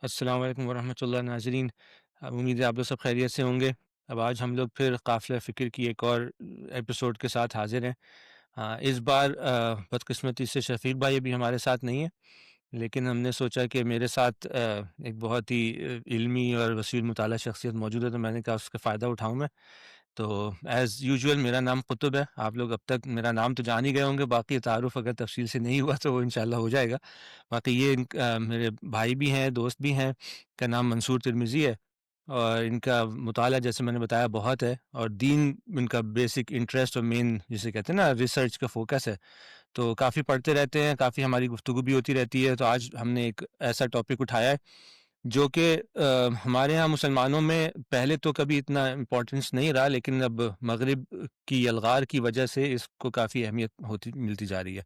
السلام علیکم ورحمۃ اللہ ناظرین، امید ہے آپ لوگ سب خیریت سے ہوں گے۔ اب آج ہم لوگ پھر قافلہ فکر کی ایک اور ایپیسوڈ کے ساتھ حاضر ہیں۔ اس بار بدقسمتی سے شفیق بھائی ابھی ہمارے ساتھ نہیں ہیں، لیکن ہم نے سوچا کہ میرے ساتھ ایک بہت ہی علمی اور وسیع مطالعہ شخصیت موجود ہے، تو میں نے کہا اس کا فائدہ اٹھاؤں میں۔ تو ایز یوزول میرا نام قطب ہے، آپ لوگ اب تک میرا نام تو جان ہی گئے ہوں گے، باقی تعارف اگر تفصیل سے نہیں ہوا تو وہ انشاءاللہ ہو جائے گا۔ باقی یہ میرے بھائی بھی ہیں، دوست بھی ہیں، کا نام منصور ترمذی ہے، اور ان کا مطالعہ جیسے میں نے بتایا بہت ہے، اور دین ان کا بیسک انٹرسٹ اور مین جسے کہتے ہیں نا ریسرچ کا فوکس ہے، تو کافی پڑھتے رہتے ہیں، کافی ہماری گفتگو بھی ہوتی رہتی ہے۔ تو آج ہم نے ایک ایسا ٹاپک اٹھایا ہے جو کہ ہمارے ہاں مسلمانوں میں پہلے تو کبھی اتنا امپورٹنس نہیں رہا، لیکن اب مغرب کی الغار کی وجہ سے اس کو کافی اہمیت ہوتی ملتی جا رہی ہے۔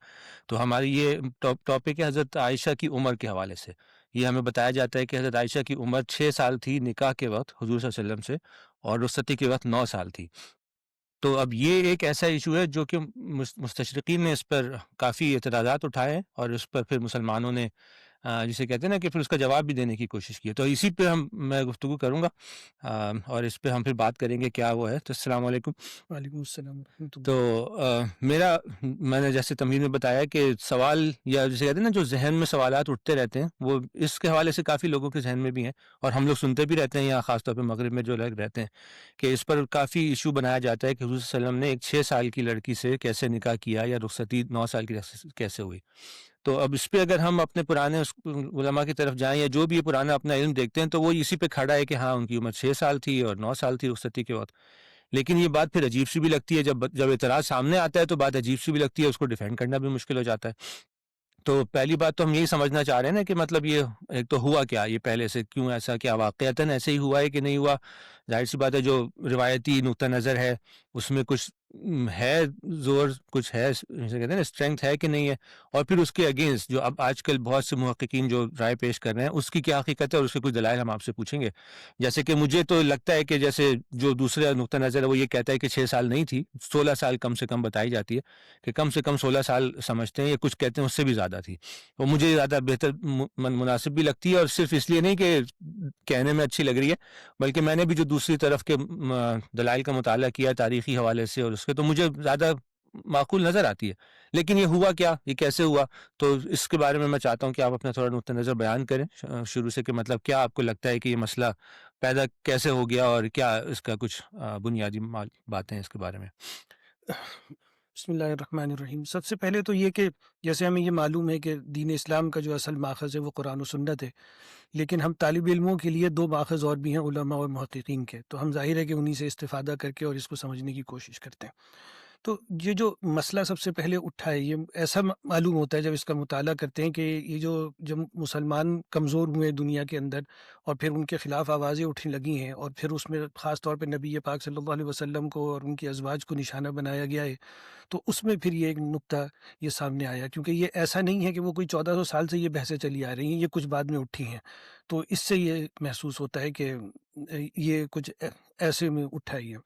تو ہماری یہ ٹاپک ہے حضرت عائشہ کی عمر کے حوالے سے۔ یہ ہمیں بتایا جاتا ہے کہ حضرت عائشہ کی عمر 6 سال تھی نکاح کے وقت حضور صلی اللہ علیہ وسلم سے، اور رخصتی کے وقت 9 سال تھی۔ تو اب یہ ایک ایسا ایشو ہے جو کہ مستشرقین نے اس پر کافی اعتراضات اٹھائے ہیں، اور اس پر پھر مسلمانوں نے جسے کہتے ہیں نا کہ پھر اس کا جواب بھی دینے کی کوشش کی ہے۔ تو اسی پہ میں گفتگو کروں گا، اور اس پہ ہم پھر بات کریں گے کیا وہ ہے۔ تو السلام علیکم۔ وعلیکم السلام ورحمۃ تو اللہ۔ میں نے جیسے تمہید میں بتایا کہ سوال یا جسے کہتے ہیں نا جو ذہن میں سوالات اٹھتے رہتے ہیں، وہ اس کے حوالے سے کافی لوگوں کے ذہن میں بھی ہیں، اور ہم لوگ سنتے بھی رہتے ہیں، یا خاص طور پہ مغرب میں جو لوگ رہتے ہیں، کہ اس پر کافی ایشو بنایا جاتا ہے کہ حضور صلی اللہ علیہ وسلم نے ایک 6 سال کی لڑکی سے کیسے نکاح کیا، یا رخصتی 9 سال کی کیسے ہوئی۔ تو اب اس پہ اگر ہم اپنے پرانے علماء کی طرف جائیں، یا جو بھی یہ پرانا اپنا علم دیکھتے ہیں، تو وہ اسی پہ کھڑا ہے کہ ہاں ان کی عمر 6 سال تھی اور 9 سال تھی رخصتی کے وقت۔ لیکن یہ بات پھر عجیب سی بھی لگتی ہے، جب اعتراض سامنے آتا ہے تو بات عجیب سی بھی لگتی ہے، اس کو ڈیفینڈ کرنا بھی مشکل ہو جاتا ہے۔ تو پہلی بات تو ہم یہی سمجھنا چاہ رہے ہیں نا کہ مطلب یہ ایک تو ہوا کیا، یہ پہلے سے کیوں ایسا، کیا واقعتاً ایسے ہی ہوا ہے کہ نہیں ہوا؟ ظاہر سی بات ہے جو روایتی نقطہ نظر ہے اس میں کچھ ہے زور، کچھ ہے جسے کہتے ہیں نا اسٹرینتھ ہے کہ نہیں ہے، اور پھر اس کے اگینسٹ جو اب آج کل بہت سے محققین جو رائے پیش کر رہے ہیں اس کی کیا حقیقت ہے، اور اس کے کچھ دلائل ہم آپ سے پوچھیں گے۔ جیسے کہ مجھے تو لگتا ہے کہ جیسے جو دوسرا نقطہ نظر ہے وہ یہ کہتا ہے کہ 6 سال نہیں تھی، 16 سال کم سے کم بتائی جاتی ہے، کہ کم سے کم 16 سال سمجھتے ہیں، یا کچھ کہتے ہیں اس سے بھی زیادہ تھی۔ وہ مجھے زیادہ بہتر مناسب بھی لگتی ہے، اور صرف اس لیے نہیں کہ کہنے میں اچھی لگ رہی ہے، بلکہ میں نے بھی جو دوسری طرف کے دلائل کا مطالعہ کیا تاریخی حوالے سے اور اس کے، تو مجھے زیادہ معقول نظر آتی ہے۔ لیکن یہ ہوا کیا، یہ کیسے ہوا، تو اس کے بارے میں میں چاہتا ہوں کہ آپ اپنا تھوڑا نقطہ نظر بیان کریں شروع سے، کہ مطلب کیا آپ کو لگتا ہے کہ یہ مسئلہ پیدا کیسے ہو گیا، اور کیا اس کا کچھ بنیادی باتیں اس کے بارے میں۔ بسم اللہ الرحمن الرحیم۔ سب سے پہلے تو یہ کہ جیسے ہمیں یہ معلوم ہے کہ دین اسلام کا جو اصل ماخذ ہے وہ قرآن و سنت ہے، لیکن ہم طالب علموں کے لیے دو ماخذ اور بھی ہیں، علماء اور محققین کے، تو ہم ظاہر ہے کہ انہی سے استفادہ کر کے اور اس کو سمجھنے کی کوشش کرتے ہیں۔ تو یہ جو مسئلہ سب سے پہلے اٹھا ہے، یہ ایسا معلوم ہوتا ہے جب اس کا مطالعہ کرتے ہیں کہ یہ جب مسلمان کمزور ہوئے دنیا کے اندر، اور پھر ان کے خلاف آوازیں اٹھنے لگی ہیں، اور پھر اس میں خاص طور پہ نبی پاک صلی اللہ علیہ وسلم کو اور ان کی ازواج کو نشانہ بنایا گیا ہے، تو اس میں پھر یہ ایک نقطہ یہ سامنے آیا، کیونکہ یہ ایسا نہیں ہے کہ وہ کوئی 1400 سال سے یہ بحثیں چلی آ رہی ہیں، یہ کچھ بعد میں اٹھی ہیں، تو اس سے یہ محسوس ہوتا ہے کہ یہ کچھ ایسے میں اٹھا ہی ہے۔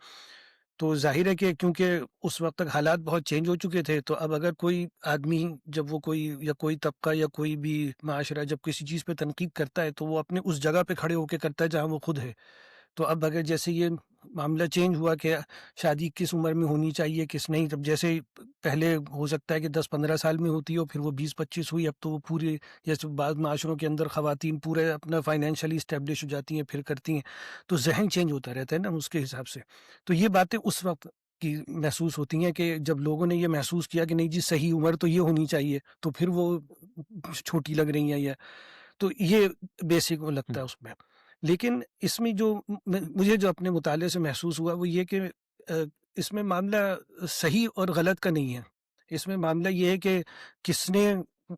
تو ظاہر ہے کہ کیونکہ اس وقت تک حالات بہت چینج ہو چکے تھے، تو اب اگر کوئی آدمی، جب وہ کوئی یا کوئی طبقہ یا کوئی بھی معاشرہ جب کسی چیز پہ تنقید کرتا ہے، تو وہ اپنے اس جگہ پہ کھڑے ہو کے کرتا ہے جہاں وہ خود ہے۔ تو اب اگر جیسے یہ معاملہ چینج ہوا کہ شادی کس عمر میں ہونی چاہیے کس نہیں، جب جیسے پہلے ہو سکتا ہے کہ 10-15 سال میں ہوتی ہو، پھر وہ 20-25 ہوئی، اب تو وہ پورے، جیسے بعض معاشروں کے اندر خواتین پورے اپنا فائنینشلی اسٹیبلش ہو جاتی ہیں پھر کرتی ہیں، تو ذہن چینج ہوتا رہتا ہے نا اس کے حساب سے۔ تو یہ باتیں اس وقت کی محسوس ہوتی ہیں کہ جب لوگوں نے یہ محسوس کیا کہ نہیں جی صحیح عمر تو یہ ہونی چاہیے، تو پھر وہ چھوٹی لگ رہی ہیں، یا تو یہ بیسک وہ لگتا ہے اس میں۔ لیکن اس میں جو مجھے جو اپنے مطالعے سے محسوس ہوا وہ یہ کہ اس میں معاملہ صحیح اور غلط کا نہیں ہے، اس میں معاملہ یہ ہے کہ کس نے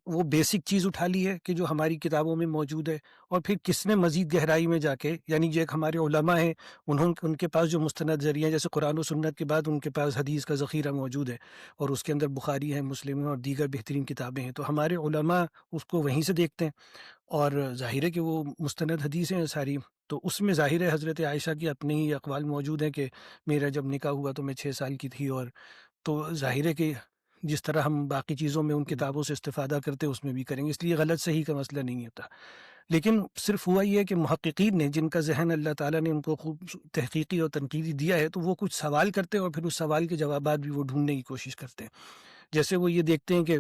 وہ بیسک چیز اٹھا لی ہے کہ جو ہماری کتابوں میں موجود ہے، اور پھر کس نے مزید گہرائی میں جا کے، یعنی جو ایک ہمارے علماء ہیں، ان کے پاس جو مستند ذریعہ ہیں، جیسے قرآن و سنت کے بعد ان کے پاس حدیث کا ذخیرہ موجود ہے، اور اس کے اندر بخاری ہے، مسلم ہے، اور دیگر بہترین کتابیں ہیں، تو ہمارے علماء اس کو وہیں سے دیکھتے ہیں، اور ظاہر ہے کہ وہ مستند حدیث ہیں ساری، تو اس میں ظاہر ہے حضرت عائشہ کی اپنے ہی اقوال موجود ہیں کہ میرا جب نکاح ہوا تو میں 6 سال کی تھی، اور تو ظاہر ہے کہ جس طرح ہم باقی چیزوں میں ان کتابوں سے استفادہ کرتے اس میں بھی کریں گے، اس لیے غلط صحیح کا مسئلہ نہیں ہوتا۔ لیکن صرف ہوا یہ ہے کہ محققین نے، جن کا ذہن اللہ تعالیٰ نے ان کو خوب تحقیقی اور تنقیدی دیا ہے، تو وہ کچھ سوال کرتے ہیں اور پھر اس سوال کے جوابات بھی وہ ڈھونڈنے کی کوشش کرتے ہیں. جیسے وہ یہ دیکھتے ہیں کہ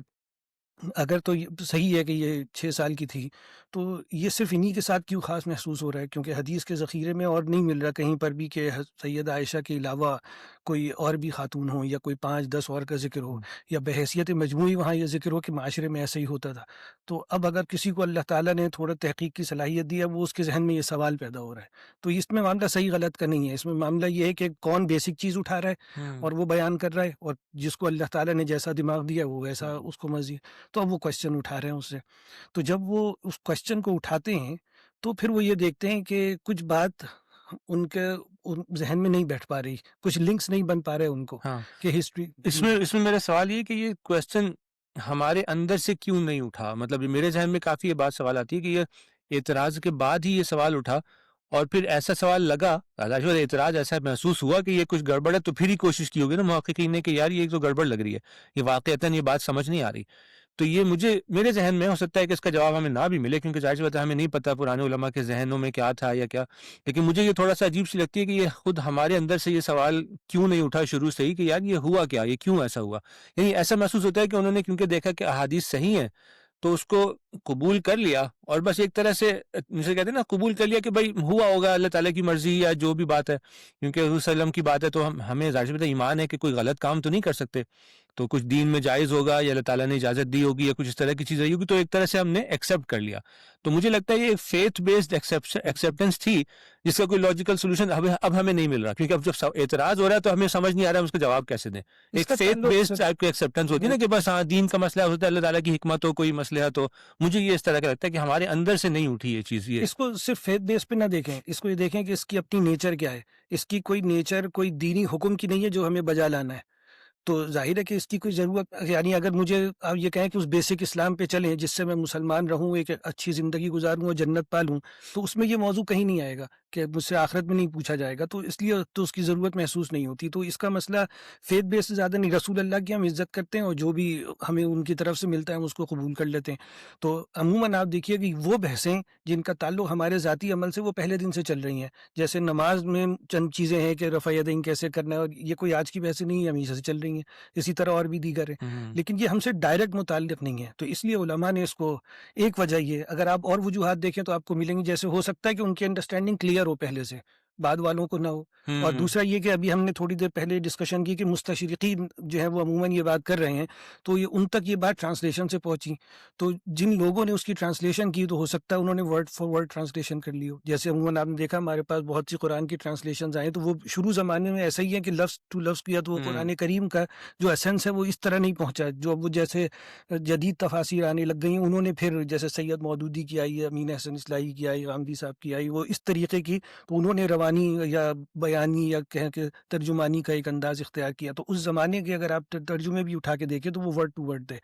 اگر تو یہ صحیح ہے کہ یہ 6 سال کی تھی، تو یہ صرف انہی کے ساتھ کیوں خاص محسوس ہو رہا ہے؟ کیونکہ حدیث کے ذخیرے میں اور نہیں مل رہا کہیں پر بھی کہ سیدہ عائشہ کے علاوہ کوئی اور بھی خاتون ہوں، یا کوئی 5-10 اور کا ذکر ہو، ہوں، یا بحیثیت مجموعی وہاں یہ ذکر ہو کہ معاشرے میں ایسا ہی ہوتا تھا. تو اب اگر کسی کو اللہ تعالیٰ نے تھوڑا تحقیق کی صلاحیت دی ہے، وہ اس کے ذہن میں یہ سوال پیدا ہو رہا ہے. تو اس میں معاملہ صحیح غلط کا نہیں ہے، اس میں معاملہ یہ ہے کہ کون بیسک چیز اٹھا رہا ہے ہوں، اور وہ بیان کر رہا ہے، اور جس کو اللہ تعالیٰ نے جیسا دماغ دیا وہ ویسا اس کو مرضی. تو اب وہ کوشچن اٹھا رہے ہیں اس سے. تو جب وہ اس کوشچن کو اٹھاتے ہیں تو پھر وہ یہ دیکھتے ہیں کہ کچھ بات ان ذہن میں نہیں بیٹھ پا رہی، کچھ لنکس نہیں بن پا رہے ان کو ہاں. کہ ہسٹری. اس جی میں میرا سوال یہ کہ یہ کوشچن ہمارے اندر سے کیوں نہیں اٹھا؟ مطلب میرے ذہن میں کافی یہ بات سوال آتی ہے کہ یہ اعتراض کے بعد ہی یہ سوال اٹھا، اور پھر ایسا سوال لگا، اعتراض ایسا محسوس ہوا کہ یہ کچھ گڑبڑ ہے، تو پھر ہی کوشش کی ہوگی نا محققین نے کہ یار یہ تو گڑبڑ لگ رہی ہے، یہ واقعتاً یہ بات سمجھ نہیں آ رہی. تو یہ میرے ذہن میں ہو سکتا ہے کہ اس کا جواب ہمیں نہ بھی ملے، کیونکہ ظاہر سی بات ہے ہمیں نہیں پتہ پرانے علماء کے ذہنوں میں کیا تھا یا کیا. لیکن مجھے یہ تھوڑا سا عجیب سی لگتی ہے کہ یہ خود ہمارے اندر سے یہ سوال کیوں نہیں اٹھا شروع سے ہی کہ یار یہ ہوا کیا، یہ کیوں ایسا ہوا. یعنی ایسا محسوس ہوتا ہے کہ انہوں نے کیونکہ دیکھا کہ احادیث صحیح ہیں تو اس کو قبول کر لیا، اور بس ایک طرح سے جسے کہتے ہیں نا قبول کر لیا کہ بھائی ہوا ہوگا، اللہ تعالیٰ کی مرضی یا جو بھی بات ہے. کیونکہ حضور صلی اللہ علیہ وسلم کی بات ہے تو ہمیں ظاہر سی بات ہے ایمان ہے کہ کوئی غلط کام تو نہیں کر سکتے، تو کچھ دین میں جائز ہوگا یا اللہ تعالیٰ نے اجازت دی ہوگی یا کچھ اس طرح کی چیز رہی ہوگی، تو ایک طرح سے ہم نے ایکسیپٹ کر لیا. تو مجھے لگتا ہے یہ فیتھ بیسڈ ایکسیپٹنس تھی جس کا کوئی لاجیکل سولوشن اب ہمیں نہیں مل رہا، کیونکہ اب جب اعتراض ہو رہا ہے تو ہمیں سمجھ نہیں آ رہا ہے اس کا جواب کیسے دیں. اس ایک کا فیتھ تعلق بیسڈ سر. ٹائپ کی ایکسیپٹنس ہوتی ہے نا کہ بس ہاں دین کا مسئلہ ہوتا ہے، اللہ تعالیٰ کی حکمت ہو، کوئی مصلحت ہو. مجھے یہ اس طرح کا لگتا ہے کہ ہمارے اندر سے نہیں اٹھی یہ چیز. یہ اس کو صرف فیتھ بیس پہ نہ دیکھیں، اس کو یہ دیکھیں کہ اس کی اپنی نیچر کیا ہے. اس کی کوئی نیچر کوئی دینی حکم کی نہیں ہے جو ہمیں بجا لانا ہے. تو ظاہر ہے کہ اس کی کوئی ضرورت، یعنی اگر مجھے آپ یہ کہیں کہ اس بیسک اسلام پہ چلیں جس سے میں مسلمان رہوں، ایک اچھی زندگی گزاروں اور جنت پالوں، تو اس میں یہ موضوع کہیں نہیں آئے گا کہ مجھ سے آخرت میں نہیں پوچھا جائے گا. تو اس لیے تو اس کی ضرورت محسوس نہیں ہوتی. تو اس کا مسئلہ فیتھ بیس سے زیادہ نہیں. رسول اللہ کی ہم عزت کرتے ہیں اور جو بھی ہمیں ان کی طرف سے ملتا ہے ہم اس کو قبول کر لیتے ہیں. تو عموماً آپ دیکھیے کہ وہ بحثیں جن کا تعلق ہمارے ذاتی عمل سے وہ پہلے دن سے چل رہی ہیں. جیسے نماز میں چند چیزیں ہیں کہ رفع یدین کیسے کرنا ہے، اور یہ کوئی آج کی بحثیں نہیں ہے، ہمیشہ سے چل رہی ہیں. اسی طرح اور بھی دیگر ہیں، لیکن یہ ہم سے ڈائریکٹ متعلق نہیں ہے. تو اس لیے علماء نے اس کو، ایک وجہ یہ، اگر آپ اور وجوہات دیکھیں تو آپ کو ملیں گی. جیسے ہو سکتا ہے کہ ان کی انڈرسٹینڈنگ کلیئر ہو پہلے سے، بعد والوں کو نہ ہو. اور دوسرا یہ کہ ابھی ہم نے تھوڑی دیر پہلے ڈسکشن کی کہ مستشرقین جو ہے وہ عموماً یہ بات کر رہے ہیں، تو یہ ان تک یہ بات ٹرانسلیشن سے پہنچی. تو جن لوگوں نے اس کی ٹرانسلیشن کی تو ہو سکتا ہے انہوں نے ورڈ فار ورڈ ٹرانسلیشن کر لی ہو. جیسے عموماً آپ نے دیکھا ہمارے پاس بہت سی قرآن کی ٹرانسلیشنز آئیں تو وہ شروع زمانے میں ایسا ہی ہے کہ لفظ ٹو لفظ کیا، تو وہ قرآن کریم کا جو اسینس ہے وہ اس طرح نہیں پہنچا. جو وہ جیسے جدید تفاسیر آنے لگ گئی، انہوں نے پھر جیسے سید مودودی کی آئی، امین احسن اصلاحی کی آئی، غامدی صاحب کی آئی، وہ اس طریقے کی، تو انہوں نے روانی یا بیانی یا کہیں کہ ترجمانی کا ایک انداز اختیار کیا. تو اس زمانے کے اگر آپ ترجمے بھی اٹھا کے دیکھیں تو وہ ورڈ ٹو ورڈ تھے،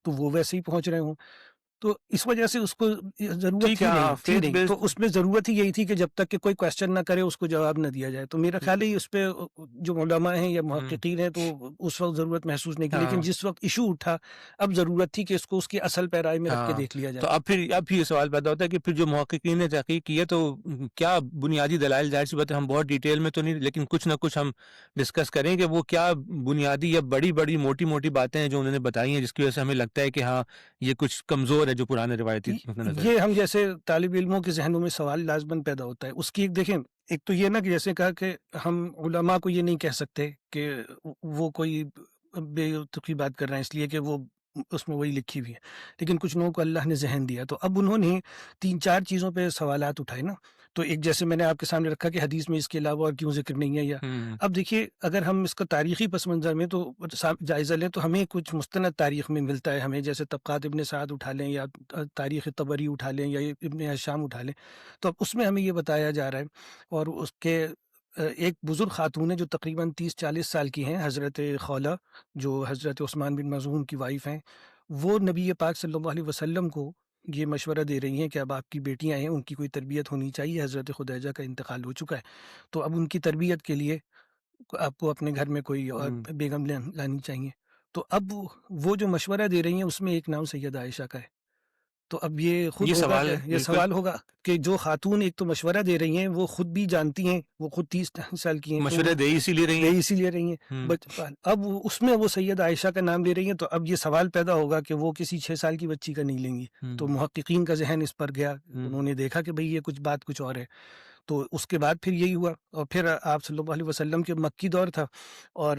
تو وہ ویسے ہی پہنچ رہے ہوں. تو اس وجہ سے اس کو ضرورت ٹھیک ہے. تھی ہاں تھی فیتھ نہیں. بیسڈ. تو اس میں ضرورت ہی یہی تھی کہ جب تک کہ کوئی کوشچن نہ کرے اس کو جواب نہ دیا جائے. تو میرا خیال ہے اس پہ جو علماء ہیں یا محققین ہیں تو اس وقت ضرورت محسوس نہیں کی. لیکن جس وقت ایشو اٹھا اب ضرورت تھی کہ اس کو اس کی اصل پیرائے میں رکھ کے ہاں دیکھ لیا تو جائے. اب یہ سوال پیدا ہوتا ہے کہ پھر جو محققین نے تحقیق کی ہے تو کیا بنیادی دلائل، ظاہر سی بات ہے ہم بہت ڈیٹیل میں تو نہیں لیکن کچھ نہ کچھ ہم ڈسکس کریں کہ وہ کیا بنیادی یا بڑی بڑی موٹی موٹی باتیں ہیں جو انہوں نے بتائی ہیں جس کی وجہ سے ہمیں لگتا ہے کہ ہاں یہ کچھ کمزور ہے جو پرانے روایتی نقطہ نظر ہے. یہ ہم جیسے طالب علموں کے ذہنوں میں سوال لازماً پیدا ہوتا ہے. اس کی ایک دیکھیں، ایک تو یہ نا کہ جیسے کہا کہ ہم علماء کو یہ نہیں کہہ سکتے کہ وہ کوئی بے تقی بات کر رہے ہیں اس لیے کہ وہ اس میں وہی لکھی ہوئی ہے. لیکن کچھ لوگوں کو اللہ نے ذہن دیا، تو اب انہوں نے 3-4 چیزوں پہ سوالات اٹھائے نا. تو ایک جیسے میں نے آپ کے سامنے رکھا کہ حدیث میں اس کے علاوہ اور کیوں ذکر نہیں ہے. یا اب دیکھیے اگر ہم اس کا تاریخی پس منظر میں تو جائزہ لیں تو ہمیں کچھ مستند تاریخ میں ملتا ہے. ہمیں جیسے طبقات ابن سعد اٹھا لیں یا تاریخ طبری اٹھا لیں یا ابن ہشام اٹھا لیں، تو اب اس میں ہمیں یہ بتایا جا رہا ہے. اور اس کے ایک بزرگ خاتون ہے جو تقریباً 30-40 سال کی ہیں، حضرت خولہ، جو حضرت عثمان بن مظعون کی وائف ہیں. وہ نبی پاک صلی اللہ علیہ وسلم کو یہ مشورہ دے رہی ہیں کہ اب آپ کی بیٹیاں ہیں، ان کی کوئی تربیت ہونی چاہیے. حضرت خدیجہ کا انتقال ہو چکا ہے، تو اب ان کی تربیت کے لیے آپ کو اپنے گھر میں کوئی اور بیگم لانی چاہیے. تو اب وہ جو مشورہ دے رہی ہیں اس میں ایک نام سیدہ عائشہ کا ہے. تو اب یہ خود یہ ہوگا سوال کہ ہے یہ بالکل سوال ہوگا کہ جو خاتون ایک تو مشورہ دے رہی ہیں وہ خود بھی جانتی ہیں، وہ خود 30 سال کی ہیں، تو مشورے دے اسی لیے رہی ہیں۔ دے اسی لیے رہی ہیں اب اس میں وہ سید عائشہ کا نام لے رہی ہیں، تو اب یہ سوال پیدا ہوگا کہ وہ کسی 6 سال کی بچی کا نہیں لیں گی۔ تو محققین کا ذہن اس پر گیا، انہوں نے دیکھا کہ بھئی یہ کچھ اور ہے، تو اس کے بعد پھر یہی ہوا، اور پھر آپ صلی اللہ علیہ وسلم کے مکی دور تھا، اور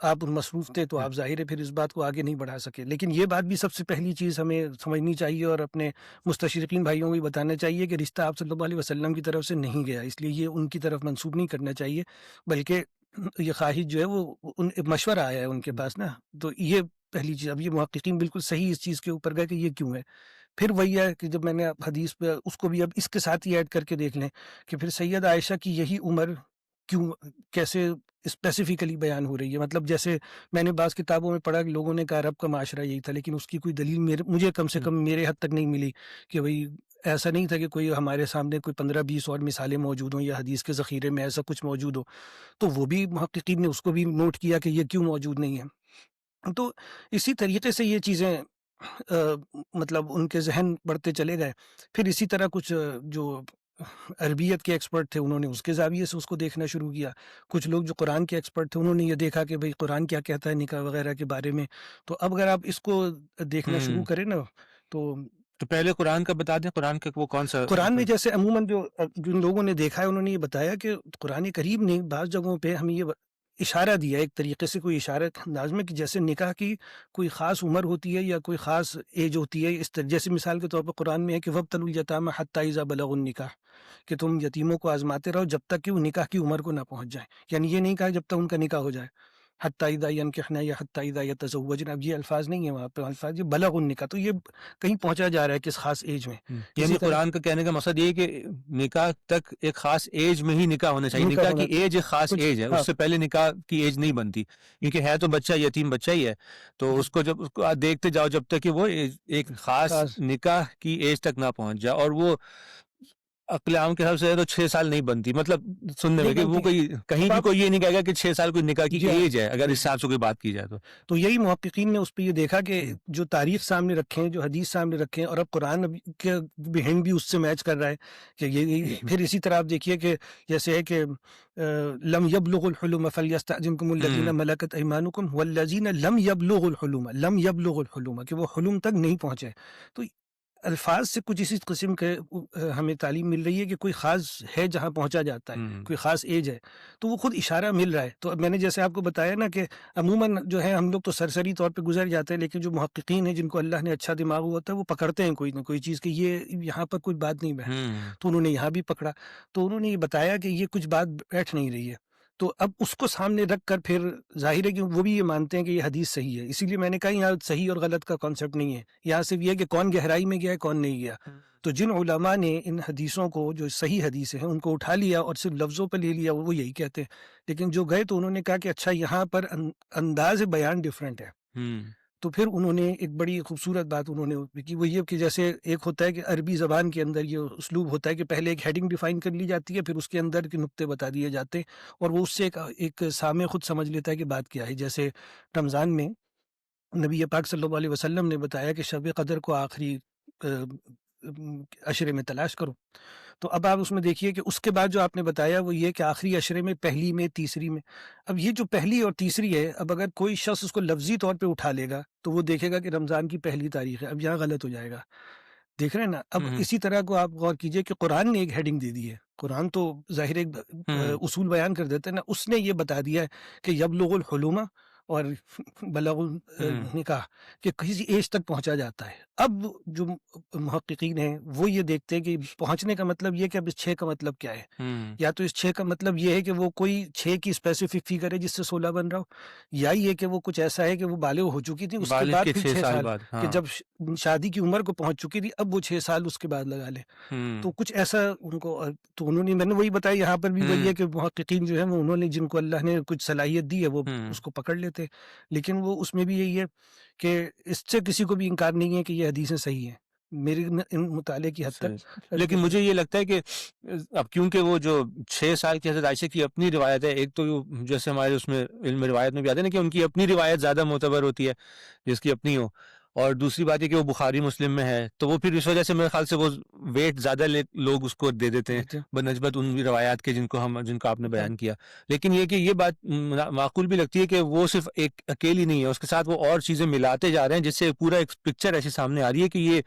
آپ مصروف تھے، تو آپ ظاہر ہے پھر اس بات کو آگے نہیں بڑھا سکے۔ لیکن یہ بات بھی سب سے پہلی چیز ہمیں سمجھنی چاہیے اور اپنے مستشرقین بھائیوں کو بھی بتانا چاہیے کہ رشتہ آپ صلی اللہ علیہ وسلم کی طرف سے نہیں گیا، اس لیے یہ ان کی طرف منسوب نہیں کرنا چاہیے، بلکہ یہ خواہش جو ہے وہ مشورہ آیا ہے ان کے پاس نا، تو یہ پہلی چیز۔ اب یہ محققین بالکل صحیح اس چیز کے اوپر گئے کہ یہ کیوں ہے۔ پھر وہی ہے کہ جب میں نے حدیث پہ اس کو بھی اب اس کے ساتھ ہی ایڈ کر کے دیکھ لیں کہ پھر سید عائشہ کی یہی عمر کیوں، کیسے اسپیسیفکلی بیان ہو رہی ہے۔ مطلب جیسے میں نے بعض کتابوں میں پڑھا کہ لوگوں نے کہا عرب کا معاشرہ یہی تھا، لیکن اس کی کوئی دلیل مجھے کم سے کم میرے حد تک نہیں ملی کہ بھئی ایسا نہیں تھا کہ کوئی ہمارے سامنے کوئی 15-20 اور مثالیں موجود ہوں یا حدیث کے ذخیرے میں ایسا کچھ موجود ہو، تو وہ بھی محققین نے اس کو بھی نوٹ کیا کہ یہ کیوں موجود نہیں ہے۔ تو اسی طریقے سے یہ چیزیں مطلب ان کے ذہن بڑھتے چلے گئے۔ پھر اسی طرح کچھ جو عربیت کے ایکسپرٹ تھے انہوں نے اس کے زاویے سے اس کو دیکھنا شروع کیا، کچھ لوگ جو قرآن کے ایکسپرٹ تھے انہوں نے یہ دیکھا کہ بھئی قرآن کیا کہتا ہے نکاح وغیرہ کے بارے میں۔ تو اب اگر آپ اس کو دیکھنا شروع کریں نا تو پہلے قرآن کا بتا دیں، قرآن کا وہ کون سا؟ قرآن میں جیسے عموماً جو جن لوگوں نے دیکھا ہے انہوں نے یہ بتایا کہ قرآن کریم نے بعض جگہوں پہ ہمیں یہ اشارہ دیا ایک طریقے سے، کوئی اشارہ انداز میں، کہ جیسے نکاح کی کوئی خاص عمر ہوتی ہے یا کوئی خاص ایج ہوتی ہے، اس طرح جیسے مثال کے طور پر قرآن میں ہے کہ وَابْتَلُوا الْيَتَامَىٰ حَتَّىٰ إِذَا بَلَغُوا النِّكَاحَ، کہ تم یتیموں کو آزماتے رہو جب تک کہ وہ نکاح کی عمر کو نہ پہنچ جائیں، یعنی یہ نہیں کہا جب تک ان کا نکاح ہو جائے، حتیٰ اذا ينكحن یا حتیٰ اذا يتزوجن، اب یہ الفاظ نہیں ہیں وہاں پہ، الفاظ یہ بلغ النکاح، تو یہ کہیں پہنچا جا رہا ہے کس خاص ایج میں۔ یعنی قرآن کا کہنے کا مقصد یہ ہے کہ نکاح تک ایک خاص ایج میں ہی نکاح ہونا چاہیے، نکاح کی ایج ایک خاص ایج ہے، اس سے پہلے نکاح کی ایج نہیں بنتی، کیونکہ ہے تو بچہ، یتیم بچہ ہی ہے، تو اس کو جب اس کو دیکھتے جاؤ جب تک کہ وہ ایک خاص نکاح کی ایج تک نہ پہنچ جائے، اور وہ عقل عام کے حساب سے تو 6 سال نہیں بنتی، مطلب سننے میں کہ وہ کوئی کہیں بھی کوئی یہ نہیں کہے گا کہ 6 سال کوئی نکاح کی ایج ہے، اگر اس حساب سے کوئی بات کی جائے تو یہی محققین نے اس پہ یہ دیکھا کہ جو تاریخ سامنے رکھیں، جو حدیث سامنے رکھیں، اور اب قرآن کے بہن بھی اس سے میچ کر رہا ہے کہ یہ پھر اسی طرح آپ دیکھیے کہ جیسے ہے کہ لم یبلغ الحلم فلیستأذنکم الذین ملکت ایمانکم والذین لم یبلغ الحلم، لم یبلغ الحلم، کہ وہ حلم تک نہیں پہنچے۔ تو الفاظ سے کچھ اسی قسم کے ہمیں تعلیم مل رہی ہے کہ کوئی خاص ہے جہاں پہنچا جاتا ہے، کوئی خاص ایج ہے، تو وہ خود اشارہ مل رہا ہے۔ تو اب میں نے جیسے آپ کو بتایا نا کہ عموماً جو ہے ہم لوگ تو سرسری طور پہ گزر جاتے ہیں، لیکن جو محققین ہیں جن کو اللہ نے اچھا دماغ ہوتا ہے وہ پکڑتے ہیں کوئی نہ کوئی چیز کہ یہ یہاں پر کوئی بات نہیں بیٹھ، تو انہوں نے یہاں بھی پکڑا، تو انہوں نے یہ بتایا کہ یہ کچھ بات بیٹھ نہیں رہی ہے۔ تو اب اس کو سامنے رکھ کر پھر ظاہر ہے کہ وہ بھی یہ مانتے ہیں کہ یہ حدیث صحیح ہے، اسی لیے میں نے کہا یہاں صحیح اور غلط کا کانسیپٹ نہیں ہے، یہاں صرف یہ کہ کون گہرائی میں گیا ہے کون نہیں گیا۔ تو جن علماء نے ان حدیثوں کو جو صحیح حدیث ہیں ان کو اٹھا لیا اور صرف لفظوں پہ لے لیا وہ یہی کہتے ہیں، لیکن جو گئے تو انہوں نے کہا کہ اچھا یہاں پر انداز بیان ڈیفرنٹ ہے۔ تو پھر انہوں نے ایک بڑی خوبصورت بات انہوں نے کی، وہ یہ کہ جیسے ایک ہوتا ہے کہ عربی زبان کے اندر یہ اسلوب ہوتا ہے کہ پہلے ایک ہیڈنگ ڈیفائن کر لی جاتی ہے، پھر اس کے اندر کے نقطے بتا دیے جاتے ہیں، اور وہ اس سے ایک سامع خود سمجھ لیتا ہے کہ بات کیا ہے۔ جیسے رمضان میں نبی پاک صلی اللہ علیہ وسلم نے بتایا کہ شب قدر کو آخری عشرے میں تلاش کرو، تو اب آپ اس میں دیکھیے کہ اس کے بعد جو آپ نے بتایا وہ یہ کہ آخری عشرے میں، پہلی میں، تیسری میں۔ اب یہ جو پہلی اور تیسری ہے، اب اگر کوئی شخص اس کو لفظی طور پہ اٹھا لے گا تو وہ دیکھے گا کہ رمضان کی پہلی تاریخ ہے، اب یہاں غلط ہو جائے گا، دیکھ رہے ہیں نا۔ اب اسی طرح کو آپ غور کیجئے کہ قرآن نے ایک ہیڈنگ دے دی ہے، قرآن تو ظاہر ایک اصول بیان کر دیتا ہے نا، اس نے یہ بتا دیا ہے کہ یبلغ الحلم اور بلغ نکاح، کہ کسی ایج تک پہنچا جاتا ہے۔ اب جو محققین ہیں وہ یہ دیکھتے ہیں کہ پہنچنے کا مطلب یہ کہ اب اس 6 کا مطلب کیا ہے، یا تو اس 6 کا مطلب یہ ہے کہ وہ کوئی 6 کی اسپیسیفک فگر ہے جس سے 16 بن رہا ہو، یا یہ کہ وہ کچھ ایسا ہے کہ وہ بالغ ہو چکی تھی اس کے بعد پھر 6 سال کہ جب شادی کی عمر کو پہنچ چکی تھی اب وہ 6 سال اس کے بعد لگا لے، تو کچھ ایسا ان کو، تو انہوں نے، میں نے وہی بتایا یہاں پر بھی وہی ہے کہ محققین جو ہیں وہ انہوں نے جن کو اللہ نے کچھ صلاحیت دی ہے وہ اس کو پکڑ لیتے، لیکن وہ اس میں بھی یہی ہے کہ اس سے کسی کو بھی انکار نہیں ہے کہ یہ حدیثیں صحیح ہیں میری مطالعے کی حد تک۔ لیکن مجھے یہ لگتا ہے کہ اب کیونکہ وہ جو 6 سال کی حضرت عائشہ کی اپنی روایت ہے، ایک تو جیسے ہمارے اس میں علم روایت میں بھی آتے ہیں نا کہ ان کی اپنی روایت زیادہ معتبر ہوتی ہے جس کی اپنی ہو، اور دوسری بات یہ کہ وہ بخاری مسلم میں ہے، تو وہ پھر اس وجہ سے میرے خیال سے وہ ویٹ زیادہ لوگ اس کو دے دیتے ہیں بنسبت ان روایات کے جن کو آپ نے بیان کیا. لیکن یہ کہ یہ بات معقول بھی لگتی ہے کہ وہ صرف ایک اکیلی نہیں ہے، اس کے ساتھ وہ اور چیزیں ملاتے جا رہے ہیں، جس سے پورا ایک پکچر ایسی سامنے آ رہی ہے کہ یہ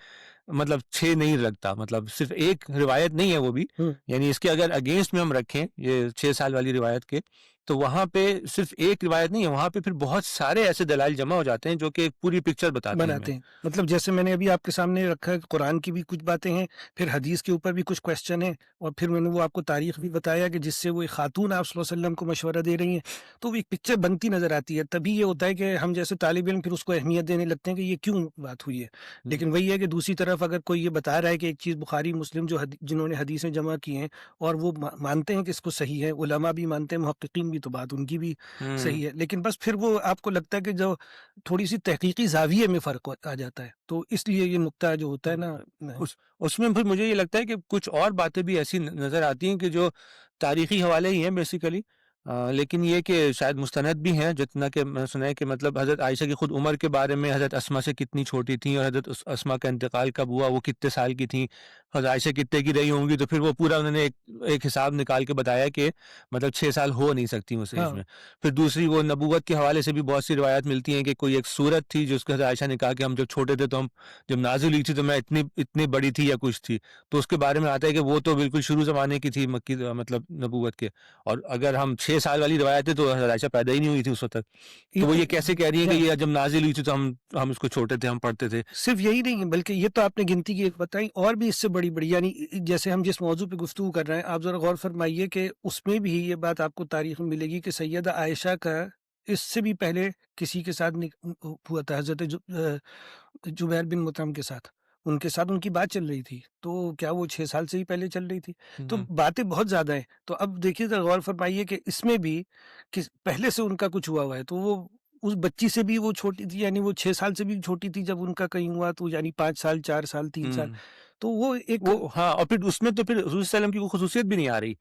مطلب 6 نہیں لگتا، مطلب صرف ایک روایت نہیں ہے وہ بھی. یعنی اس کے اگر اگینسٹ میں ہم رکھیں یہ 6 سال والی روایت کے، تو وہاں پہ صرف ایک روایت نہیں ہے، وہاں پہ پھر بہت سارے ایسے دلائل جمع ہو جاتے ہیں جو کہ ایک پوری پکچر بتاتے ہیں. مطلب جیسے میں نے ابھی آپ کے سامنے رکھا ہے، قرآن کی بھی کچھ باتیں ہیں، پھر حدیث کے اوپر بھی کچھ کویسچن ہیں، اور پھر میں نے وہ آپ کو تاریخ بھی بتایا کہ جس سے وہ ایک خاتون آپ صلی اللہ علیہ وسلم کو مشورہ دے رہی ہیں، تو وہ ایک پکچر بنتی نظر آتی ہے. تبھی یہ ہوتا ہے کہ ہم جیسے طالب علم پھر اس کو اہمیت دینے لگتے ہیں کہ یہ کیوں بات ہوئی ہے. لیکن وہی ہے کہ دوسری طرف اگر کوئی یہ بتا رہا ہے کہ ایک چیز بخاری مسلم جنہوں نے حدیثیں جمع کی ہیں اور وہ مانتے ہیں کہ اس کو صحیح ہے، علماء بھی مانتے ہیں، محققین بھی، تو بات ان کی بھی صحیح ہے. لیکن بس پھر وہ آپ کو لگتا ہے کہ جو تھوڑی سی تحقیقی زاویے میں فرق آ جاتا ہے، تو اس لیے یہ نقطہ جو ہوتا ہے نا اس میں پھر مجھے یہ لگتا ہے کہ کچھ اور باتیں بھی ایسی نظر آتی ہیں کہ جو تاریخی حوالے ہی ہیں بیسیکلی، لیکن یہ کہ شاید مستند بھی ہیں. جتنا کہ میں سنا ہے کہ مطلب حضرت عائشہ کی خود عمر کے بارے میں، حضرت اسما سے کتنی چھوٹی تھیں اور حضرت اسما کا انتقال کب ہوا، وہ کتنے سال کی تھیں، حضرت عائشہ کتنے کی رہی ہوں گی، تو پھر وہ پورا انہوں نے ایک حساب نکال کے بتایا کہ مطلب 6 سال ہو نہیں سکتی اس ایج میں. پھر دوسری وہ نبوت کے حوالے سے بھی بہت سی روایات ملتی ہیں کہ کوئی ایک صورت تھی جو اس کے حضرت عائشہ نے کہا کہ ہم جب چھوٹے تھے تو ہم جب نازل ہوئی تھی تو میں اتنی بڑی تھی یا کچھ تھی، تو اس کے بارے میں آتا ہے کہ وہ تو بالکل شروع زمانے کی تھی مکی مطلب نبوت کے. اور اگر ہم 6 سال والی روایت ہے تو حضرت عائشہ پیدا ہی نہیں ہوئی تھی اس وقت تک، تو وہ یہ کیسے کہہ رہی ہیں کہ یہ جب نازل ہوئی تھی تو ہم اس کو چھوٹے تھے، ہم پڑھتے تھے. صرف یہی نہیں بلکہ یہ تو آپ نے گنتی کی ایک بتائی، اور بھی اس سے بڑی بڑی، یعنی جیسے ہم جس موضوع پہ گفتگو کر رہے ہیں، آپ ذرا غور فرمائیے کہ اس میں بھی یہ بات آپ کو تاریخ میں ملے گی کہ سیدہ عائشہ کا اس سے بھی پہلے کسی کے ساتھ ہوا تھا، حضرت جبیر بن مطعم کے ساتھ، ان کے ساتھ ان کی بات چل رہی تھی. تو کیا وہ 6 سال سے ہی پہلے چل رہی تھی؟ تو باتیں بہت زیادہ ہیں. تو اب دیکھیے ذرا غور فرمائیے کہ اس میں بھی پہلے سے ان کا کچھ ہوا ہے، تو وہ اس بچی سے بھی وہ چھوٹی تھی، یعنی وہ 6 سال سے بھی چھوٹی تھی جب ان کا کہیں ہوا، تو یعنی 5 سال 4 سال 3 سال. تو وہ ایک ہاں، اور پھر اس میں تو پھر حضور صلی اللہ علیہ وسلم کی کوئی خصوصیت بھی نہیں آ رہی.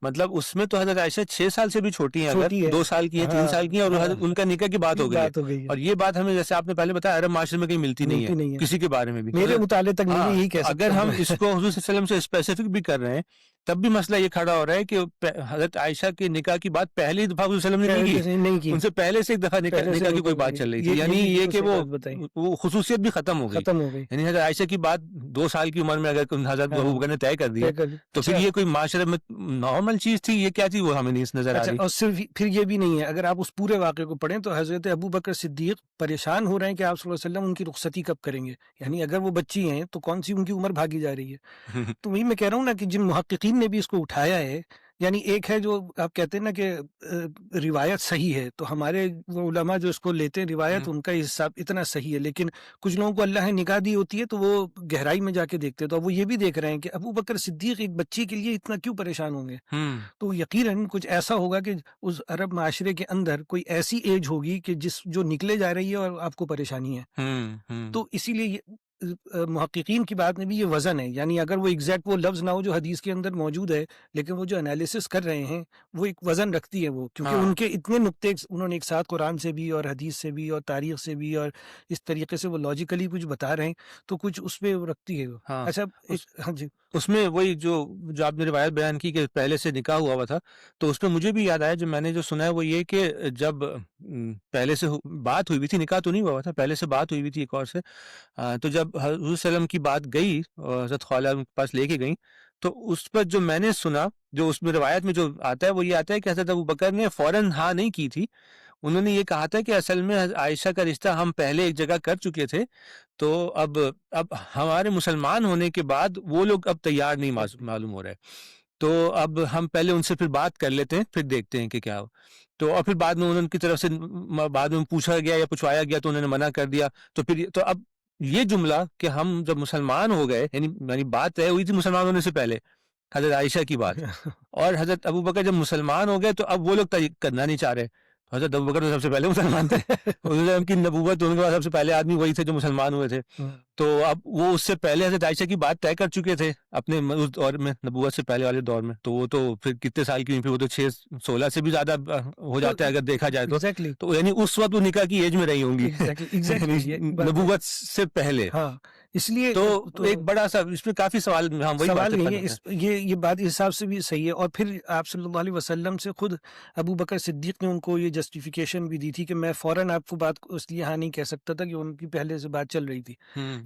مطلب اس میں تو حضرت عائشہ 6 سال سے بھی چھوٹی ہیں، اگر 2 سال کی ہیں 3 سال کی ہیں، اور ان کا نکاح کی بات ہو گئی ہے. اور یہ بات ہمیں جیسے آپ نے پہلے بتایا عرب معاشرے میں کہیں ملتی نہیں ہے کسی کے بارے میں بھی. میرے مطالعے تک نہیں یہی کہہ سکتا. اگر ہم اس کو حضور صلی اللہ علیہ وسلم سے اسپیسیفک بھی کر رہے ہیں تب بھی مسئلہ یہ کھڑا ہو رہا ہے کہ حضرت عائشہ کے نکاح کی بات پہلی دفعہ حضور صلی اللہ علیہ وسلم نے نہیں کی، ان سے پہلے سے ایک دفعہ نکاح کی کوئی بات چل رہی تھی. یعنی یہ کہ وہ خصوصیت بھی ختم ہو گئی. یعنی حضرت عائشہ کی بات 2 سال کی عمر میں اگر حضرت ابو بکر نے طے کر دیا تو پھر یہ کوئی معاشرے میں نارمل چیز تھی، یہ کیا تھی وہ ہمیں نہیں نظر آ رہی. اور صرف پھر یہ بھی نہیں ہے، اگر آپ اس پورے واقعے کو پڑھیں تو حضرت ابو بکر صدیق پریشان ہو رہے ہیں کہ آپ صلی اللہ علیہ وسلم ان کی رخصتی کب کریں گے. یعنی اگر وہ بچی ہیں تو کون سی ان کی عمر بھاگی جا رہی ہے. تو وہی میں کہہ رہا ہوں نا کہ جن محققین نے بھی اس کو اٹھایا ہے، یعنی ایک ہے جو آپ کہتے ہیں نا کہ روایت صحیح ہے، تو ہمارے وہ علماء جو اس کو لیتے ہیں روایت، ان کا حساب اتنا صحیح ہے. لیکن کچھ لوگوں کو اللہ نے نگاہ دی ہوتی ہے تو وہ گہرائی میں جا کے دیکھتے ہیں، تو وہ یہ بھی دیکھ رہے ہیں کہ ابو بکر صدیق ایک بچی کے لیے اتنا کیوں پریشان ہوں گے. تو یقیناً کچھ ایسا ہوگا کہ اس عرب معاشرے کے اندر کوئی ایسی ایج ہوگی کہ جو نکلے جا رہی ہے اور آپ کو پریشانی ہے. تو اسی لیے محققین کی بات میں بھی یہ وزن ہے، یعنی اگر وہ ایگزیکٹ وہ لفظ نہ ہو جو حدیث کے اندر موجود ہے، لیکن وہ جو انالیسس کر رہے ہیں وہ ایک وزن رکھتی ہے وہ، کیونکہ ان کے اتنے نقطے انہوں نے ایک ساتھ قرآن سے بھی اور حدیث سے بھی اور تاریخ سے بھی، اور اس طریقے سے وہ لاجیکلی کچھ بتا رہے ہیں، تو کچھ اس پہ رکھتی ہے وہ. اچھا ہاں جی، اس میں وہی جو آپ نے روایت بیان کی کہ پہلے سے نکاح ہوا تھا، تو اس میں مجھے بھی یاد آیا، جو میں نے جو سنا ہے وہ یہ کہ جب پہلے سے بات ہوئی بھی تھی، نکاح تو نہیں ہوا تھا، پہلے سے بات ہوئی بھی تھی ایک اور سے، تو جب حضور صلی اللہ علیہ وسلم کی بات گئی حضرت خولہ کے پاس لے کے گئیں، تو اس پر جو میں نے سنا، جو اس میں روایت میں جو آتا ہے وہ یہ آتا ہے کہ حضرت ابو بکر نے فوراً ہاں نہیں کی تھی. انہوں نے یہ کہا تھا کہ اصل میں عائشہ کا رشتہ ہم پہلے ایک جگہ کر چکے تھے، تو اب ہمارے مسلمان ہونے کے بعد وہ لوگ اب تیار نہیں معلوم ہو رہے، تو اب ہم پہلے ان سے پھر بات کر لیتے ہیں، پھر دیکھتے ہیں کہ کیا ہو. تو اور پھر بعد میں ان کی طرف سے بعد میں پوچھا گیا یا پوچھوایا گیا تو انہوں نے منع کر دیا. تو پھر تو اب یہ جملہ کہ ہم جب مسلمان ہو گئے، یعنی بات طے ہوئی تھی مسلمان ہونے سے پہلے، حضرت عائشہ کی بات، اور حضرت ابو بکر جب مسلمان ہو گئے تو اب وہ لوگ کرنا نہیں چاہ رہے. حضرت ابو بکر تو سب سے پہلے مسلمان تھے، حضور صلی اللہ علیہ وسلم کی نبوت ان کے بعد سب سے پہلے آدمی وہی تھے جو مسلمان ہوئے تھے. تو اب وہ اس سے پہلے حضرت عائشہ کی بات طے کر چکے تھے اپنے اس دور میں، نبوت سے پہلے والے دور میں. تو وہ تو پھر کتنے سال کی ہوئی، پھر وہ تو 16 سے بھی زیادہ ہو جاتا ہے اگر دیکھا جائے تو. ایگزیکٹلی تو یعنی اس وقت وہ نکاح کی ایج میں رہی ہوں گی ایگزیکٹلی نبوت سے پہلے. ہاں اس لیے تو ایک بڑا سا اس میں کافی سوال، ہم وہی سوال باتیں نہیں ہے یہ بات اس حساب سے بھی صحیح ہے. اور پھر آپ صلی اللہ علیہ وسلم سے خود ابو بکر صدیق نے ان کو یہ جسٹیفیکیشن بھی دی تھی کہ میں فوراً آپ کو بات اس لیے ہاں نہیں کہہ سکتا تھا کہ ان کی پہلے سے بات چل رہی تھی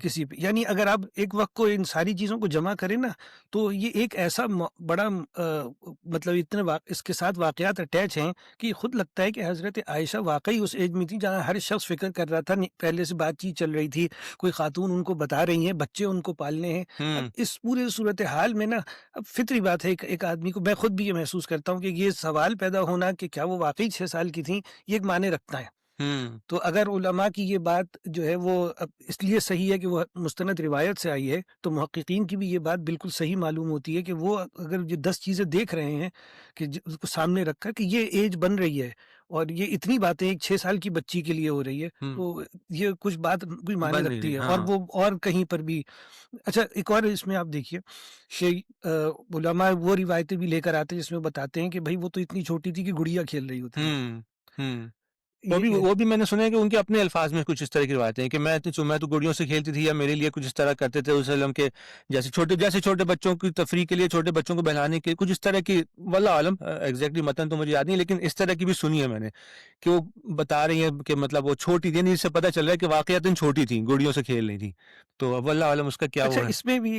کسی پہ. یعنی اگر آپ ایک وقت کو ان ساری چیزوں کو جمع کریں نا تو یہ ایک ایسا بڑا مطلب اتنے اس کے ساتھ واقعات اٹیچ ہیں کہ خود لگتا ہے کہ حضرت عائشہ واقعی اس ایج میں تھی جہاں ہر شخص فکر کر رہا تھا، پہلے سے بات چیت چل رہی تھی، کوئی خاتون ان کو بتا رہی ہیں، بچے ان کو پالنے ہیں. اب اس پورے صورتحال میں نا اب فطری بات ہے ایک آدمی کو، میں خود بھی یہ محسوس کرتا ہوں کہ یہ سوال پیدا ہونا کہ کیا وہ واقعی 6 سال کی تھیں، یہ ایک معنی رکھتا ہے. تو اگر علماء کی یہ بات جو ہے وہ اس لیے صحیح ہے کہ وہ مستند روایت سے آئی ہے، تو محققین کی بھی یہ بات بالکل صحیح معلوم ہوتی ہے کہ وہ اگر یہ 10 چیزیں دیکھ رہے ہیں کہ اس کو سامنے رکھا کہ یہ ایج بن رہی ہے اور یہ اتنی باتیں ایک 6 سال کی بچی کے لیے ہو رہی ہے، تو یہ کچھ معنی رکھتی ہے. اور وہ اور کہیں پر بھی اچھا ایک اور اس میں آپ دیکھیے کہ علماء وہ روایتیں بھی لے کر آتے ہیں جس میں بتاتے ہیں کہ بھائی وہ تو اتنی چھوٹی تھی کہ گڑیا کھیل رہی ہوتی ہے. وہ بھی میں نے سنا ہے کہ ان کے اپنے الفاظ میں کچھ اس طرح کی باتیں ہیں کہ میں تو گڑیوں سے کھیلتی تھی، یا میرے لیے کچھ اس طرح کرتے تھے وسلم کے، جیسے چھوٹے بچوں کی تفریح کے لیے، چھوٹے بچوں کو بہلانے کے کچھ اس طرح کی. واللہ عالم ایگزیکٹلی متن تو مجھے یاد نہیں، لیکن اس طرح کی بھی سنی ہے میں نے کہ وہ بتا رہی ہیں کہ مطلب وہ چھوٹی تھی، اس سے پتہ چل رہا ہے کہ واقعتاً چھوٹی تھی، گڑیوں سے کھیل رہی تھی. تو واللہ عالم اس کا کیا اچھا وہ ہے. اس میں بھی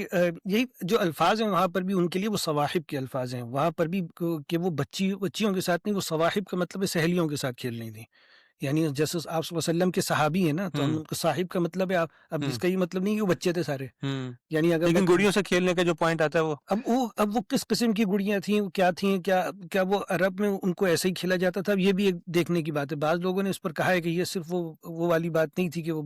یہی جو الفاظ ہیں وہاں پر بھی ان کے لیے وہ صواحب کے الفاظ ہیں، وہاں پر بھی کہ وہ بچیوں کے ساتھ نہیں، وہ صواحب کا مطلب ہے سہیلیوں کے ساتھ کھیل رہی تھی. یعنی جیسے آپ صلی اللہ علیہ وسلم کے صحابی ہیں نا، تو ہم ان کو صاحب کا مطلب ہے اب اس کا یہ مطلب نہیں کہ وہ بچے تھے سارے. یعنی اگر لیکن گڑیوں سے کھیلنے کا جو پوائنٹ آتا ہے وہ اب وہ کس قسم کی گڑیاں تھیں، کیا تھیں، کیا وہ عرب میں ان کو ایسے ہی کھیلا جاتا تھا، یہ بھی ایک دیکھنے کی بات ہے. بعض لوگوں نے اس پر کہا ہے کہ یہ صرف وہ والی بات نہیں تھی کہ وہ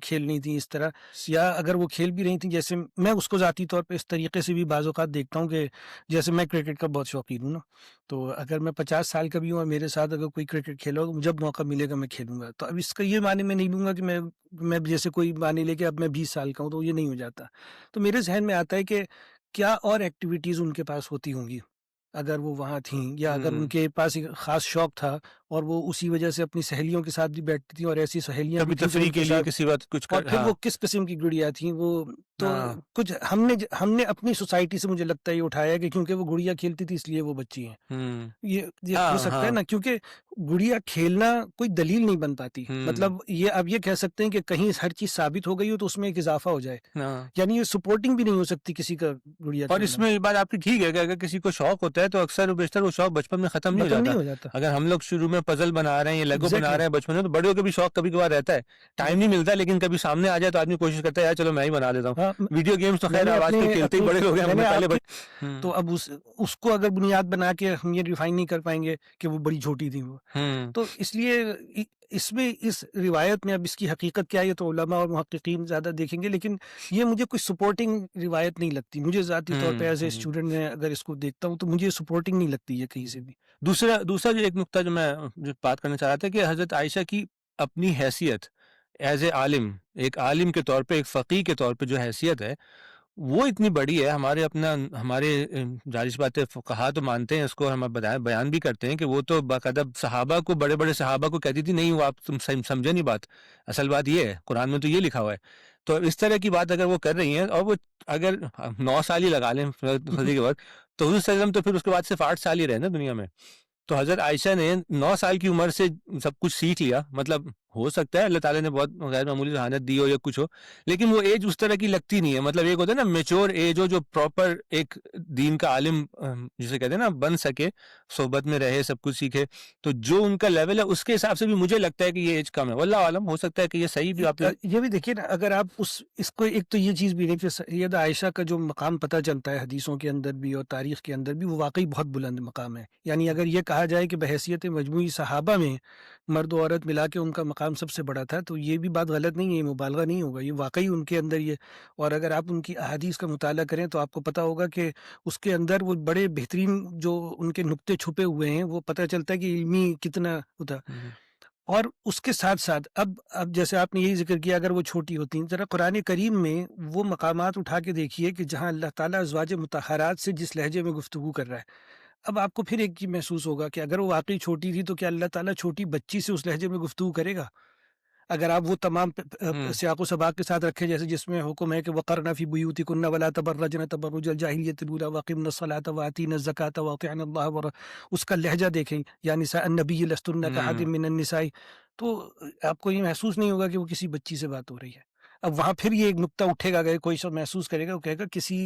کھیل نہیں تھی اس طرح، یا اگر وہ کھیل بھی رہی تھیں، جیسے میں اس کو ذاتی طور پہ اس طریقے سے بھی بعض اوقات دیکھتا ہوں کہ جیسے میں کرکٹ کا بہت شوقین ہوں نا، تو اگر میں 50 سال کا بھی ہوں اور میرے ساتھ اگر کوئی کرکٹ کھیلا ہو، جب موقع ملے گا میں کھیلوں گا. تو اب اس کا یہ معنی میں نہیں لوں گا کہ میں جیسے کوئی معنی لے کے اب میں 20 سال کا ہوں تو یہ نہیں ہو جاتا. تو میرے ذہن میں آتا ہے کہ کیا اور ایکٹیویٹیز ان کے پاس ہوتی ہوں گی اگر وہ وہاں تھیں، یا اگر ان کے پاس ایک خاص شوق تھا اور وہ اسی وجہ سے اپنی سہیلیوں کے ساتھ بھی بیٹھتی تھیں، اور ایسی سہیلیاں بھی کبھی تھیں جو تفریح ان کے کے لیے ساتھ، کسی وقت کچھ اور پھر وہ کس قسم کی گڑیا تھیں وہ. تو کچھ ہم نے اپنی سوسائٹی سے مجھے لگتا ہے یہ اٹھایا کہ کیونکہ وہ گڑیا کھیلتی تھی اس لیے وہ بچی ہیں. یہ ہو سکتا ہے نا، کیونکہ گڑیا کھیلنا کوئی دلیل نہیں بن پاتی. مطلب یہ اب یہ کہہ سکتے ہیں کہ کہیں ہر چیز ثابت ہو گئی ہو تو اس میں ایک اضافہ ہو جائے، یعنی یہ سپورٹنگ بھی نہیں ہو سکتی کسی کا گڑیا. اور اس میں یہ بات آپ کی ٹھیک ہے کہ اگر کسی کو شوق ہوتا ہے تو اکثر و بیشتر وہ شوق بچپن میں ختم نہیں ہو جاتا. اگر ہم لوگ شروع میں پزل بنا رہے ہیں یا لیگو بنا رہے ہیں بچپن میں، تو بڑوں کا بھی شوق کبھی کبھار رہتا ہے، ٹائم نہیں ملتا، لیکن کبھی سامنے آ جائے تو آدمی کوشش کرتا ہے یار چلو میں ہی بنا دیتا ہوں. ویڈیو گیمز تو خیر آواز پہ کھیلتے ہی بڑے لوگ ہیں، پہلے تو اب اس کو اگر بنیاد بنا کے ہم یہ ڈیفائن نہیں کر پائیں گے کہ وہ بڑی چھوٹی تھی وہ. تو اس لیے اس میں اس روایت میں اب اس کی حقیقت کیا ہے تو علماء اور محققین زیادہ دیکھیں گے، لیکن یہ مجھے کوئی سپورٹنگ روایت نہیں لگتی. مجھے ذاتی طور پہ ایز اے اسٹوڈنٹ میں اگر اس کو دیکھتا ہوں تو مجھے سپورٹنگ نہیں لگتی ہے کہیں سے بھی. دوسرا جو ایک نقطہ جو میں بات کرنا چاہ رہا تھا کہ حضرت عائشہ کی اپنی حیثیت ایز اے عالم، ایک عالم کے طور پہ، ایک فقیہ کے طور پہ جو حیثیت ہے وہ اتنی بڑی ہے. ہمارے جارش باتیں فقہا تو مانتے ہیں اس کو، ہم بیان بھی کرتے ہیں کہ وہ تو باقاعدہ صحابہ کو، بڑے بڑے صحابہ کو کہتی تھی نہیں وہ آپ تم سمجھے نہیں بات، اصل بات یہ ہے قرآن میں تو یہ لکھا ہوا ہے. تو اس طرح کی بات اگر وہ کر رہی ہیں، اور وہ اگر 9 سال ہی لگا لیں خدی کے وقت، تو حضور صلی اللہ علیہ وسلم تو پھر اس کے بعد صرف 8 سال ہی رہے نا دنیا میں. تو حضرت عائشہ نے 9 سال کی عمر سے سب کچھ سیکھ لیا. مطلب ہو سکتا ہے اللہ تعالیٰ نے بہت غیر معمولی ذہانت دی ہو یا کچھ ہو، لیکن وہ ایج اس طرح کی لگتی نہیں ہے. مطلب ایک ہوتا ہے نا میچور ایج ہو جو پراپر ایک دین کا عالم جسے کہتے ہیں نا بن سکے، صحبت میں رہے، سب کچھ سیکھے. تو جو ان کا لیول ہے اس کے حساب سے بھی مجھے لگتا ہے کہ یہ ایج کم ہے. واللہ عالم، ہو سکتا ہے کہ یہ صحیح بھی. آپ یہ بھی دیکھیے نا، اگر آپ اس کو ایک تو یہ چیز بھی نہیں کہ سیدہ عائشہ کا جو مقام پتہ چلتا ہے حدیثوں کے اندر بھی اور تاریخ کے اندر بھی، وہ واقعی بہت بلند مقام ہے. یعنی اگر یہ کہا جائے کہ بحیثیت مجموعی صحابہ میں مرد و عورت ملا کے ان کا مقام سب سے بڑا تھا، تو یہ بھی بات غلط نہیں ہے، یہ مبالغہ نہیں ہوگا، یہ واقعی ان کے اندر یہ. اور اگر آپ ان کی احادیث کا مطالعہ کریں تو آپ کو پتہ ہوگا کہ اس کے اندر وہ بڑے بہترین جو ان کے نقطے چھپے ہوئے ہیں، وہ پتہ چلتا ہے کہ علمی کتنا ہوتا. ہوں اور اس کے ساتھ ساتھ اب جیسے آپ نے یہی ذکر کیا اگر وہ چھوٹی ہوتی ہیں، ذرا قرآن کریم میں وہ مقامات اٹھا کے دیکھیے کہ جہاں اللہ تعالیٰ ازواج مطہرات سے جس لہجے میں گفتگو کر رہا ہے. اب آپ کو پھر ایک چیز محسوس ہوگا کہ اگر وہ واقعی چھوٹی تھی تو کیا اللہ تعالیٰ چھوٹی بچی سے اس لہجے میں گفتگو کرے گا؟ اگر آپ وہ تمام ہوں سیاق و سباق کے ساتھ رکھیں، جیسے جس میں حکم ہے کہ وقرن فی بیوتکن ولا تبرجن تبرج الجاہلیۃ الاولی واقمن الصلاۃ واتین الزکاۃ واطعن اللہ، اس کا لہجہ دیکھیں، یا نساء النبی لستن کاحد ہوں من النساء. تو آپ کو یہ محسوس نہیں ہوگا کہ وہ کسی بچی سے بات ہو رہی ہے. اب وہاں پھر یہ ایک نقطہ اٹھے گا، اگر کوئی شخص محسوس کرے گا، وہ کہے گا کسی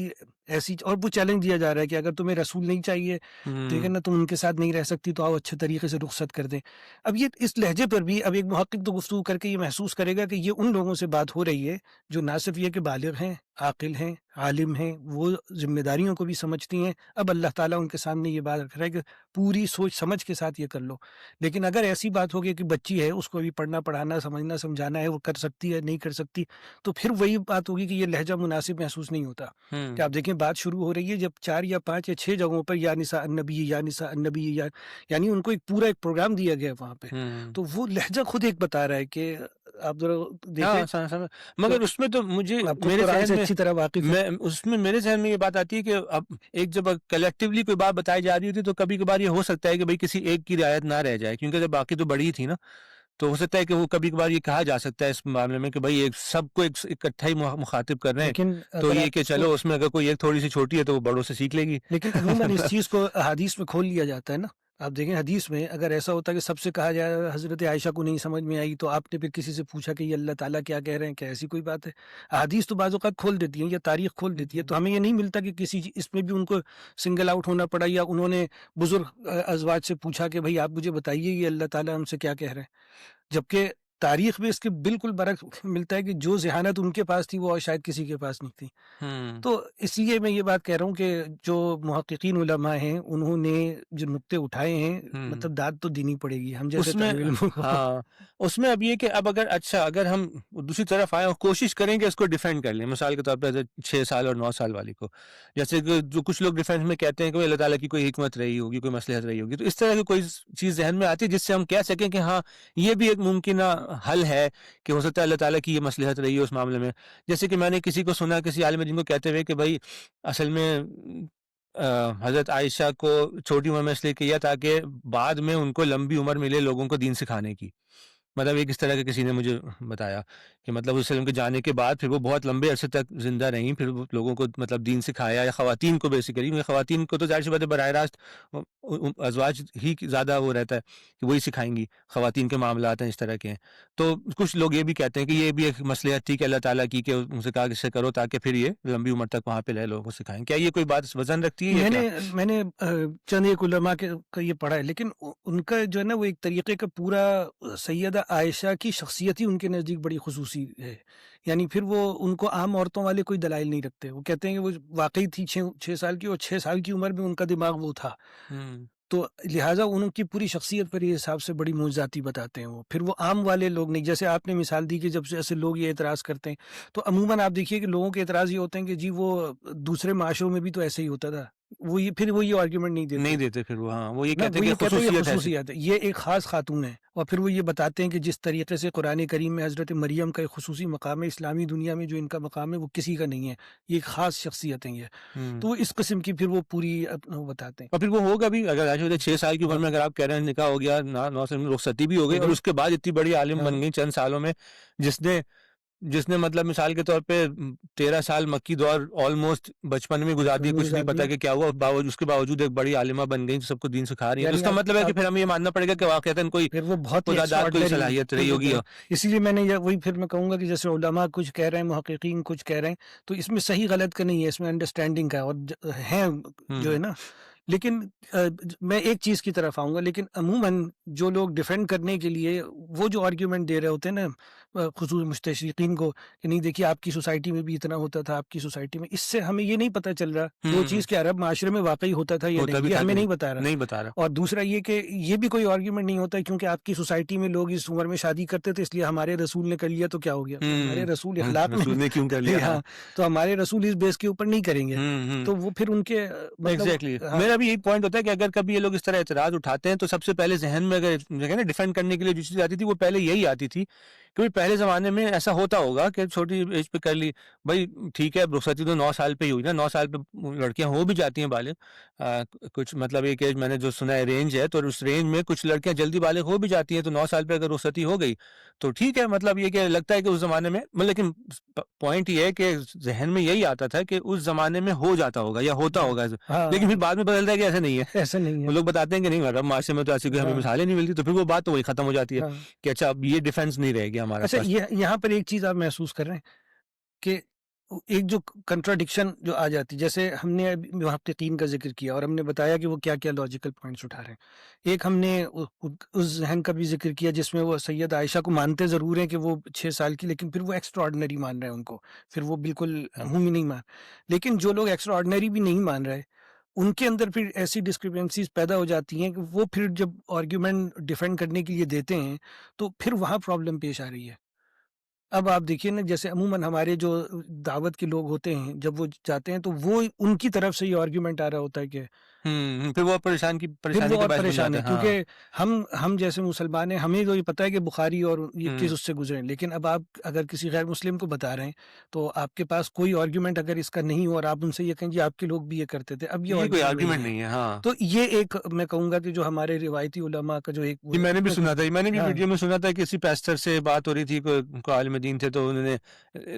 ایسی، اور وہ چیلنج دیا جا رہا ہے کہ اگر تمہیں رسول نہیں چاہیے، ٹھیک ہے ہوں نا، تم ان کے ساتھ نہیں رہ سکتی تو آؤ اچھے طریقے سے رخصت کر دیں. اب یہ اس لہجے پر بھی اب ایک محقق تو گفتگو کر کے یہ محسوس کرے گا کہ یہ ان لوگوں سے بات ہو رہی ہے جو نہ صرف یہ کہ بالغ ہیں، عاقل ہیں، عالم ہیں، وہ ذمہ داریوں کو بھی سمجھتی ہیں. اب اللہ تعالیٰ ان کے سامنے یہ بات رکھ رہا ہے کہ پوری سوچ سمجھ کے ساتھ یہ کر لو. لیکن اگر ایسی بات ہوگی کہ بچی ہے، اس کو بھی پڑھنا پڑھانا سمجھنا سمجھانا ہے، وہ کر سکتی ہے نہیں کر سکتی، تو پھر وہی بات ہوگی کہ یہ لہجہ مناسب محسوس نہیں ہوتا. ہوں کہ آپ دیکھیں بات شروع ہو رہی ہے جب 4 یا 5 یا 6 جگہوں پر یا نساء النبی یا نساء النبی یا، یعنی ان کو ایک پورا ایک پروگرام دیا گیا ہے وہاں پہ. ہوں تو وہ لہجہ خود ایک بتا رہا ہے کہ آپ ذرا دیکھیں ہاں سمجھ تو مگر اس میں تو مجھے آپ خود میرے قرآن ذہن سے میں اچھی طرح واقف ہیں. میں اس میں میرے ذہن میں یہ بات آتی ہے کہ اب ایک جب کلیکٹیولی کوئی بات بتائی جا رہی ہوتی ہے تو کبھی کبھار یہ ہو سکتا ہے کہ بھئی کسی ایک کی رعایت نہ رہ جائے، کیونکہ جب باقی تو بڑی ہی تھی نا، تو ہو سکتا ہے کہ وہ کبھی کبھار یہ کہا جا سکتا ہے اس معاملے میں کہ بھئی ایک سب کو ایک اکٹھا ہی مخاطب کر رہے ہیں، لیکن تو اگر یہ آپ کہ اس کو، چلو اس میں اگر کوئی ایک تھوڑی سی چھوٹی ہے تو وہ بڑوں سے سیکھ لے گی. لیکن عموماً اس چیز کو حدیث میں کھول لیا جاتا ہے نا. آپ دیکھیں حدیث میں اگر ایسا ہوتا ہے کہ سب سے کہا جائے حضرت عائشہ کو نہیں سمجھ میں آئی تو آپ نے پھر کسی سے پوچھا کہ یہ اللہ تعالیٰ کیا کہہ رہے ہیں، کیا ایسی کوئی بات ہے؟ حدیث تو بعض اوقات کھول دیتی ہیں یا تاریخ کھول دیتی ہے، تو ہمیں یہ نہیں ملتا کہ کسی اس میں بھی ان کو سنگل آؤٹ ہونا پڑا یا انہوں نے بزرگ ازواج سے پوچھا کہ بھائی آپ مجھے بتائیے یہ اللہ تعالیٰ ہم سے کیا کہہ رہے ہیں. جبکہ تاریخ میں اس کے بالکل برعکس ملتا ہے کہ جو ذہانت ان کے پاس تھی وہ شاید کسی کے پاس نہیں تھی. ہوں تو اس لیے میں یہ بات کہہ رہا ہوں کہ جو محققین علماء ہیں انہوں نے جو نقطے اٹھائے ہیں، ہوں مطلب داد تو دینی پڑے گی ہم جیسے اس میں طالب علموں کو. ہاں اس میں اب یہ کہ اب اگر ہم دوسری طرف آئیں اور کوشش کریں کہ اس کو ڈیفینڈ کر لیں، مثال کے طور پہ 6 سال اور 9 سال والی کو، جیسے کہ جو کچھ لوگ ڈیفینس میں کہتے ہیں کہ اللہ تعالیٰ کی کوئی حکمت رہی ہوگی، کوئی مصلحت رہی ہوگی، تو اس طرح کی کوئی چیز ذہن میں آتی ہے جس سے ہم کہہ سکیں کہ ہاں یہ بھی ایک ممکنہ حل ہے کہ ہو سکتا ہے اللہ تعالیٰ کی یہ مصلحت رہی ہے اس معاملے میں. جیسے کہ میں نے کسی کو سنا، کسی عالم دین کو کہتے ہوئے کہ بھائی اصل میں حضرت عائشہ کو چھوٹی عمر میں اس لیے کیا تاکہ بعد میں ان کو لمبی عمر ملے لوگوں کو دین سکھانے کی. مطلب ایک اس طرح کے کسی نے مجھے بتایا کہ مطلب وسلم کے جانے کے بعد پھر وہ بہت لمبے عرصے تک زندہ رہیں، پھر وہ لوگوں کو مطلب دین سکھایا، یا خواتین کو بیسیکلی، خواتین کو تو ظاہر سی بات ہے براہ راست ازواج ہی زیادہ وہ رہتا ہے کہ وہی سکھائیں گی، خواتین کے معاملات ہیں اس طرح کے ہیں. تو کچھ لوگ یہ بھی کہتے ہیں کہ یہ بھی ایک مصلحت تھی کہ اللہ تعالیٰ کی، کہ ان سے کہا کہ اسے کرو تاکہ پھر یہ لمبی عمر تک وہاں پہ رہ لوگوں کو سکھائیں. کیا یہ کوئی بات وزن رکھتی ہے یا کیا؟ میں نے چند ایک علماء کا یہ پڑھا ہے، لیکن ان کا جو ہے نا وہ ایک طریقے کا پورا سیدہ عائشہ کی شخصیت ہی ان کے نزدیک بڑی خصوصی ہے. یعنی پھر وہ ان کو عام عورتوں والے کوئی دلائل نہیں رکھتے، وہ کہتے ہیں کہ وہ واقعی تھی 6 سال کی، اور 6 سال کی عمر میں ان کا دماغ وہ تھا، ہوں تو لہٰذا ان کی پوری شخصیت پر یہ حساب سے بڑی معجزاتی بتاتے ہیں. وہ پھر وہ عام والے لوگ نہیں، جیسے آپ نے مثال دی کہ جب سے ایسے لوگ یہ اعتراض کرتے ہیں، تو عموماً آپ دیکھیے کہ لوگوں کے اعتراض یہ ہوتے ہیں کہ جی وہ دوسرے معاشروں میں بھی تو ایسے ہی ہوتا تھا، وہ یہ پھر وہ یہ آرگیومنٹ نہیں دیتے نہیں دیتے پھر وہ، ہاں وہ یہ نا، کہتے وہ ہیں یہ کہ کہتے ہیں یہ خصوصیت ہے ایسی. خصوصیات ہے، یہ ایک خاص خاتون ہے. اور پھر وہ یہ بتاتے ہیں کہ جس طریقے سے قرآن کریم میں حضرت مریم کا ایک خصوصی مقام ہے، اسلامی دنیا میں جو ان کا مقام ہے وہ کسی کا نہیں ہے، یہ ایک خاص شخصیت ہیں یہ. ہوں تو وہ اس قسم کی پھر وہ پوری وہ بتاتے ہیں. اور پھر وہ ہوگا بھی، اگر آج 6 سال کی عمر میں اگر آپ کہہ رہے ہیں نکاح ہو گیا، 9 سال میں رخصتی بھی ہو گئی، اور اس کے بعد اتنی بڑی عالم بن گئی چند سالوں میں، جس نے مطلب مثال کے طور پہ 13 سال مکی دور آلموسٹ بچپن میں گزار دیے، کچھ نہیں پتا کہ کیا ہوا، اس کے باوجود ایک بڑی عالمہ بن گئی، سب کو دین سکھا رہی ہیں. تو اس کا مطلب ہے کہ پھر ہمیں یہ ماننا پڑے گا کہ واقعتاً کوئی پھر وہ بہت ہی خدا داد کوئی صلاحیت رہی ہوگی. اسی لیے میں نے وہی پھر میں کہوں گا کہ جیسے علماء کچھ کہہ رہے ہیں، محققین کچھ کہہ رہے ہیں، تو اس میں صحیح غلط کا نہیں ہے، اس میں انڈرسٹینڈنگ کا اور ہے جو ہے نا. لیکن میں ایک چیز کی طرف آؤں گا، لیکن عموماً جو لوگ ڈیفینڈ کرنے کے لیے وہ جو آرگیومنٹ دے رہے ہوتے ہیں نا، خصوص مستشرقین کو کہ نہیں دیکھیے آپ کی سوسائٹی میں بھی اتنا ہوتا تھا، آپ کی سوسائٹی میں، اس سے ہمیں یہ نہیں پتہ چل رہا وہ چیز کہ عرب معاشرے میں واقعی ہوتا تھا یا ہوتا نہیں، بھی یہ تھا ہمیں کہ نہیں بتا رہا۔ نہیں بتا رہا۔ اور دوسرا یہ کہ یہ بھی کوئی آرگیومنٹ نہیں ہوتا کیونکہ آپ کی سوسائٹی میں لوگ اس عمر میں شادی کرتے تھے اس لیے ہمارے رسول نے کر لیا تو کیا ہو گیا، ہمارے رسول اخلاق رسول نے کیوں کر میں لیا؟ ہاں، تو ہمارے رسول اس بیس کے اوپر نہیں کریں گے، تو وہ پھر ان کے مطلب ایگزیکٹلی ہاں میرا بھی یہی پوائنٹ ہوتا ہے کہ اگر کبھی یہ لوگ اس طرح اعتراض اٹھاتے ہیں تو سب سے پہلے ذہن میں اگر ڈیفینڈ کرنے کے لیے جو چیز آتی تھی وہ پہلے یہی آتی تھی کہ پہلے زمانے میں ایسا ہوتا ہوگا کہ چھوٹی ایج پہ کر لی بھائی ٹھیک ہے، رخصتی تو 9 سال پہ ہی ہوئی نا، 9 سال پہ لڑکیاں ہو بھی جاتی ہیں بالغ، کچھ مطلب ایک ایج میں نے جو سنا ہے رینج ہے، تو اس رینج میں کچھ لڑکیاں جلدی بالغ ہو بھی جاتی ہیں، تو 9 سال پہ اگر رخصتی ہو گئی تو ٹھیک ہے، مطلب یہ کہ لگتا ہے کہ اس زمانے میں لیکن پوائنٹ یہ ہے کہ ذہن میں یہی آتا تھا کہ اس زمانے میں ہو جاتا ہوگا یا ہوتا ہوگا، لیکن پھر بعد میں بدلتا ہے کہ ایسا نہیں ہے، ایسا نہیں وہ ہے۔ لوگ بتاتے ہیں کہ نہیں عرب معاشرے میں تو ایسی کوئی ہمیں مثالیں نہیں ملتی، تو پھر وہ بات تو وہی ختم ہو جاتی ہے کہ اچھا اب یہ ڈیفینس نہیں رہے گی ہمارا اچھا پاس۔ یہاں پر ایک چیز آپ محسوس کر رہے ہیں کہ ایک جو کنٹراڈکشن جو آ جاتی، جیسے ہم نے محققین کا ذکر کیا اور ہم نے بتایا کہ وہ کیا کیا لاجیکل پوائنٹس اٹھا رہے ہیں، ایک ہم نے اس ذہن کا بھی ذکر کیا جس میں وہ سید عائشہ کو مانتے ضرور ہیں کہ وہ 6 سال کی، لیکن پھر وہ ایکسٹرا آرڈنری مان رہے ہیں ان کو، پھر وہ بالکل عمومی نہیں مان، لیکن جو لوگ ایکسٹرا آرڈنری بھی نہیں مان رہے ان کے اندر پھر ایسی ڈسکرپنسیز پیدا ہو جاتی ہیں کہ وہ پھر جب آرگیومنٹ ڈیفینڈ کرنے کے لیے دیتے ہیں تو پھر وہاں پرابلم پیش آ رہی ہے۔ اب آپ دیکھیے نا، جیسے عموماً ہمارے جو دعوت کے لوگ ہوتے ہیں جب وہ جاتے ہیں تو وہ ان کی طرف سے یہ آرگیومنٹ آ رہا ہوتا ہے کہ پھر وہ پھر پریشانی وہ کا اور باعث بن پریشان جاتے ہے ہیں۔ ہاں کیونکہ ہم جیسے مسلمان ہیں ہمیں تو یہ پتہ ہے کہ بخاری اور یہ کس اس سے گزرے، لیکن اب آپ اگر کسی غیر مسلم کو بتا رہے ہیں تو آپ کے پاس کوئی آرگیومنٹ اگر اس کا نہیں ہو اور آپ ان سے یہ کہیں جی آپ کے لوگ بھی یہ کرتے تھے، اب یہ یہ کوئی آرگیومنٹ آرگیومنٹ نہیں ہے۔ ہاں تو یہ ایک میں کہوں گا کہ جو ہمارے روایتی علماء کا جو ایک یہ میں نے بھی سنا تھا، میں نے بھی ہاں ویڈیو میں سنا تھا کہ کسی پیسٹر سے بات ہو رہی تھی، کوئی عالم دین تھے، تو انہوں نے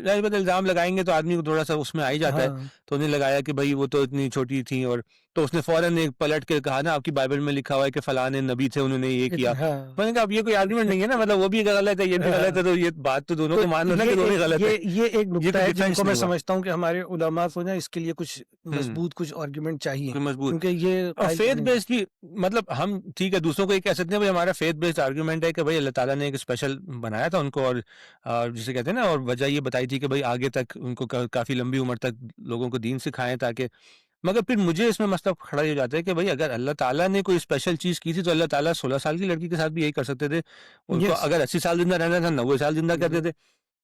ظاہر بات الزام لگائیں گے تو آدمی کو تھوڑا سا اس میں آ ہی جاتا ہے، ہاں تو انہیں لگایا کہ بھائی وہ تو اتنی چھوٹی تھیں، اور تو اس نے فوراً ایک پلٹ کے کہا نا آپ کی بائبل میں لکھا ہوا ہے کہ فلاں نبی تھے انہوں نے یہ کیا، ہاں میں نے کہا اب یہ کوئی آرگومنٹ نہیں ہے نا، مطلب وہ بھی غلط ہے یہ بھی غلط ہے، تو یہ بات تو دونوں تو کو مان لو نا کہ یہ دونوں ہی غلط ہے، یہ ایک یہ نقطہ کوئی ہے جن ڈیفینس کو میں نہیں ہوا۔ سمجھتا ہوں کہ ہمارے علماء کو نا اس کے لیے کچھ مضبوط کچھ آرگیومنٹ چاہیے، کوئی مضبوط کیونکہ یہ اور قائل فیتھ کرنے بیسڈ بھی، مطلب ہم ٹھیک ہے دوسروں کو یہ کہہ سکتے ہیں بھائی ہمارا فیتھ بیسڈ آرگیومنٹ ہے کہ بھائی اللہ تعالیٰ نے ایک اسپیشل بنایا تھا ان کو، اور جسے کہتے ہیں نا، اور وجہ یہ بتائی تھی کہ بھائی آگے تک ان کو کافی لمبی عمر تک لوگوں کو دین سکھائیں تاکہ، مگر پھر مجھے اس میں مسئلہ کھڑا ہو جاتا ہے کہ بھائی اگر اللہ تعالیٰ نے کوئی اسپیشل چیز کی تھی تو اللہ تعالیٰ 16 سال کی لڑکی کے ساتھ بھی یہی کر سکتے تھے، ان کو یس اگر 80 سال زندہ رہنا تھا 90 سال زندہ کرتے تھے،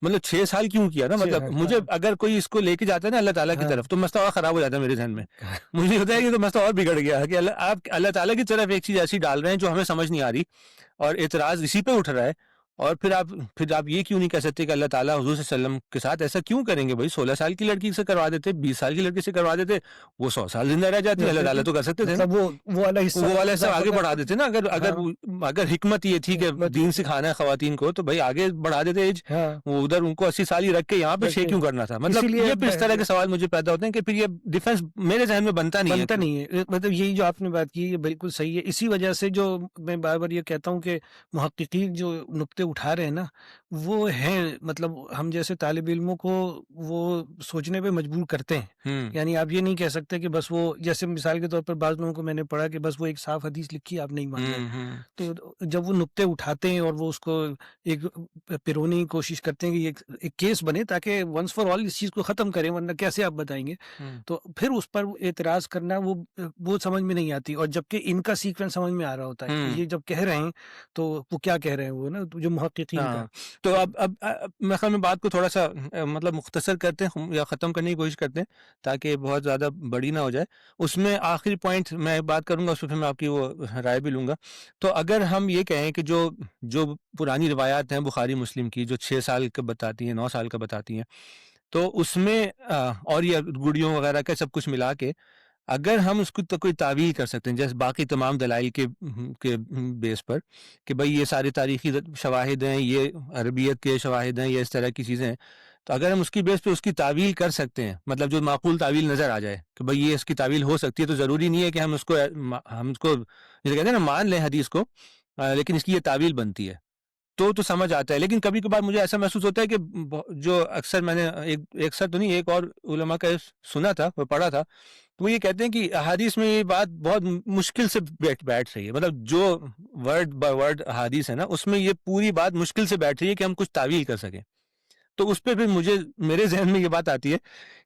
مطلب 6 سال کیوں کیا نا، مطلب مجھے اگر کوئی اس کو لے کے جاتا ہے نا اللہ تعالیٰ کی طرف تو مسئلہ اور خراب ہو جاتا ہے میرے ذہن میں، مجھے ہوتا ہے کہ تو مسئلہ اور بگڑ گیا کہ آپ اللہ تعالیٰ کی طرف ایک چیز ایسی ڈال رہے ہیں جو ہمیں سمجھ نہیں آ رہی، اور اعتراض اسی پہ اٹھ رہا ہے، اور پھر آپ یہ کیوں نہیں کہہ سکتے کہ اللہ تعالیٰ حضور صلی اللہ علیہ وسلم کے ساتھ ایسا کیوں کریں گے؟ بھائی 16 سال کی لڑکی سے کروا دیتے، 20 سال کی لڑکی سے کروا دیتے، وہ 100 سال زندہ رہ جاتی، اللہ تعالیٰ تو کر سکتے تھے نا، مطلب وہ والا حصہ وہ والا حصہ اضافہ آگے کر بڑھا دیتے نا، اگر حکمت یہ تھی کہ دین سکھانا ہے خواتین کو تو بھائی آگے بڑھا دیتے ایج، وہ ادھر ان کو 80 سال ہی رکھ کے یہاں پہ 6 کیوں کرنا تھا، مطلب یہ پھر اس طرح کے سوال مجھے پیدا ہوتے ہیں کہ پھر یہ ڈیفنس میرے ذہن میں بنتا نہیں ہے، مطلب یہی جو آپ نے بات کی یہ بالکل صحیح ہے، اسی وجہ سے جو میں بار بار یہ کہتا ہوں کہ محققین جو نقطے اٹھا رہے ہیں نا وہ ہیں، مطلب ہم جیسے طالب علموں کو وہ سوچنے پہ مجبور کرتے ہیں، یعنی آپ یہ نہیں کہہ سکتے کہ بس وہ، جیسے مثال کے طور پر بعض لوگوں کو میں نے پڑھا کہ بس وہ ایک صاف حدیث لکھی آپ نہیں مان رہے، تو جب وہ نقطے اٹھاتے ہیں اور وہ اس کو ایک پیرونے کی کوشش کرتے ہیں کہ یہ ایک کیس بنے تاکہ ونس فار آل اس چیز کو ختم کریں، ورنہ کیسے آپ بتائیں گے، تو پھر اس پر اعتراض کرنا وہ سمجھ میں نہیں آتی، اور جبکہ ان کا سیکوینس سمجھ میں آ رہا ہوتا ہے کہ یہ جب کہہ رہے ہیں تو وہ کیا کہہ رہے ہیں، وہ نا جو محققین کا۔ تو اب میں خیال میں بات کو تھوڑا سا مطلب مختصر کرتے ہیں یا ختم کرنے کی کوشش کرتے ہیں تاکہ بہت زیادہ بڑی نہ ہو جائے، اس میں آخری پوائنٹ میں بات کروں گا، اس پہ میں آپ کی وہ رائے بھی لوں گا۔ تو اگر ہم یہ کہیں کہ جو پرانی روایات ہیں بخاری مسلم کی جو 6 سال کا بتاتی ہیں 9 سال کا بتاتی ہیں، تو اس میں اور یہ گڑیوں وغیرہ کا سب کچھ ملا کے اگر ہم اس کو کوئی تعویل کر سکتے ہیں جیسے باقی تمام دلائل کے بیس پر کہ بھئی یہ سارے تاریخی شواہد ہیں، یہ عربیت کے شواہد ہیں، یہ اس طرح کی چیزیں ہیں، تو اگر ہم اس کی بیس پہ اس کی تعویل کر سکتے ہیں، مطلب جو معقول تعویل نظر آ جائے کہ بھئی یہ اس کی تعویل ہو سکتی ہے، تو ضروری نہیں ہے کہ ہم اس کو جیسے کہتے ہیں نا مان لیں حدیث کو، لیکن اس کی یہ تعویل بنتی ہے تو سمجھ آتا ہے۔ لیکن کبھی کبھار مجھے ایسا محسوس ہوتا ہے کہ جو اکثر میں نے ایک تو نہیں ایک اور علماء کا سنا تھا، وہ پڑھا تھا، وہ یہ کہتے ہیں کہ احادیث میں یہ بات بہت مشکل سے بیٹھ رہی ہے، مطلب جو ورڈ بائی ورڈ احادیث ہے نا اس میں یہ پوری بات مشکل سے بیٹھ رہی ہے کہ ہم کچھ تعویل کر سکیں. تو اس پہ پھر میرے ذہن میں یہ بات آتی ہے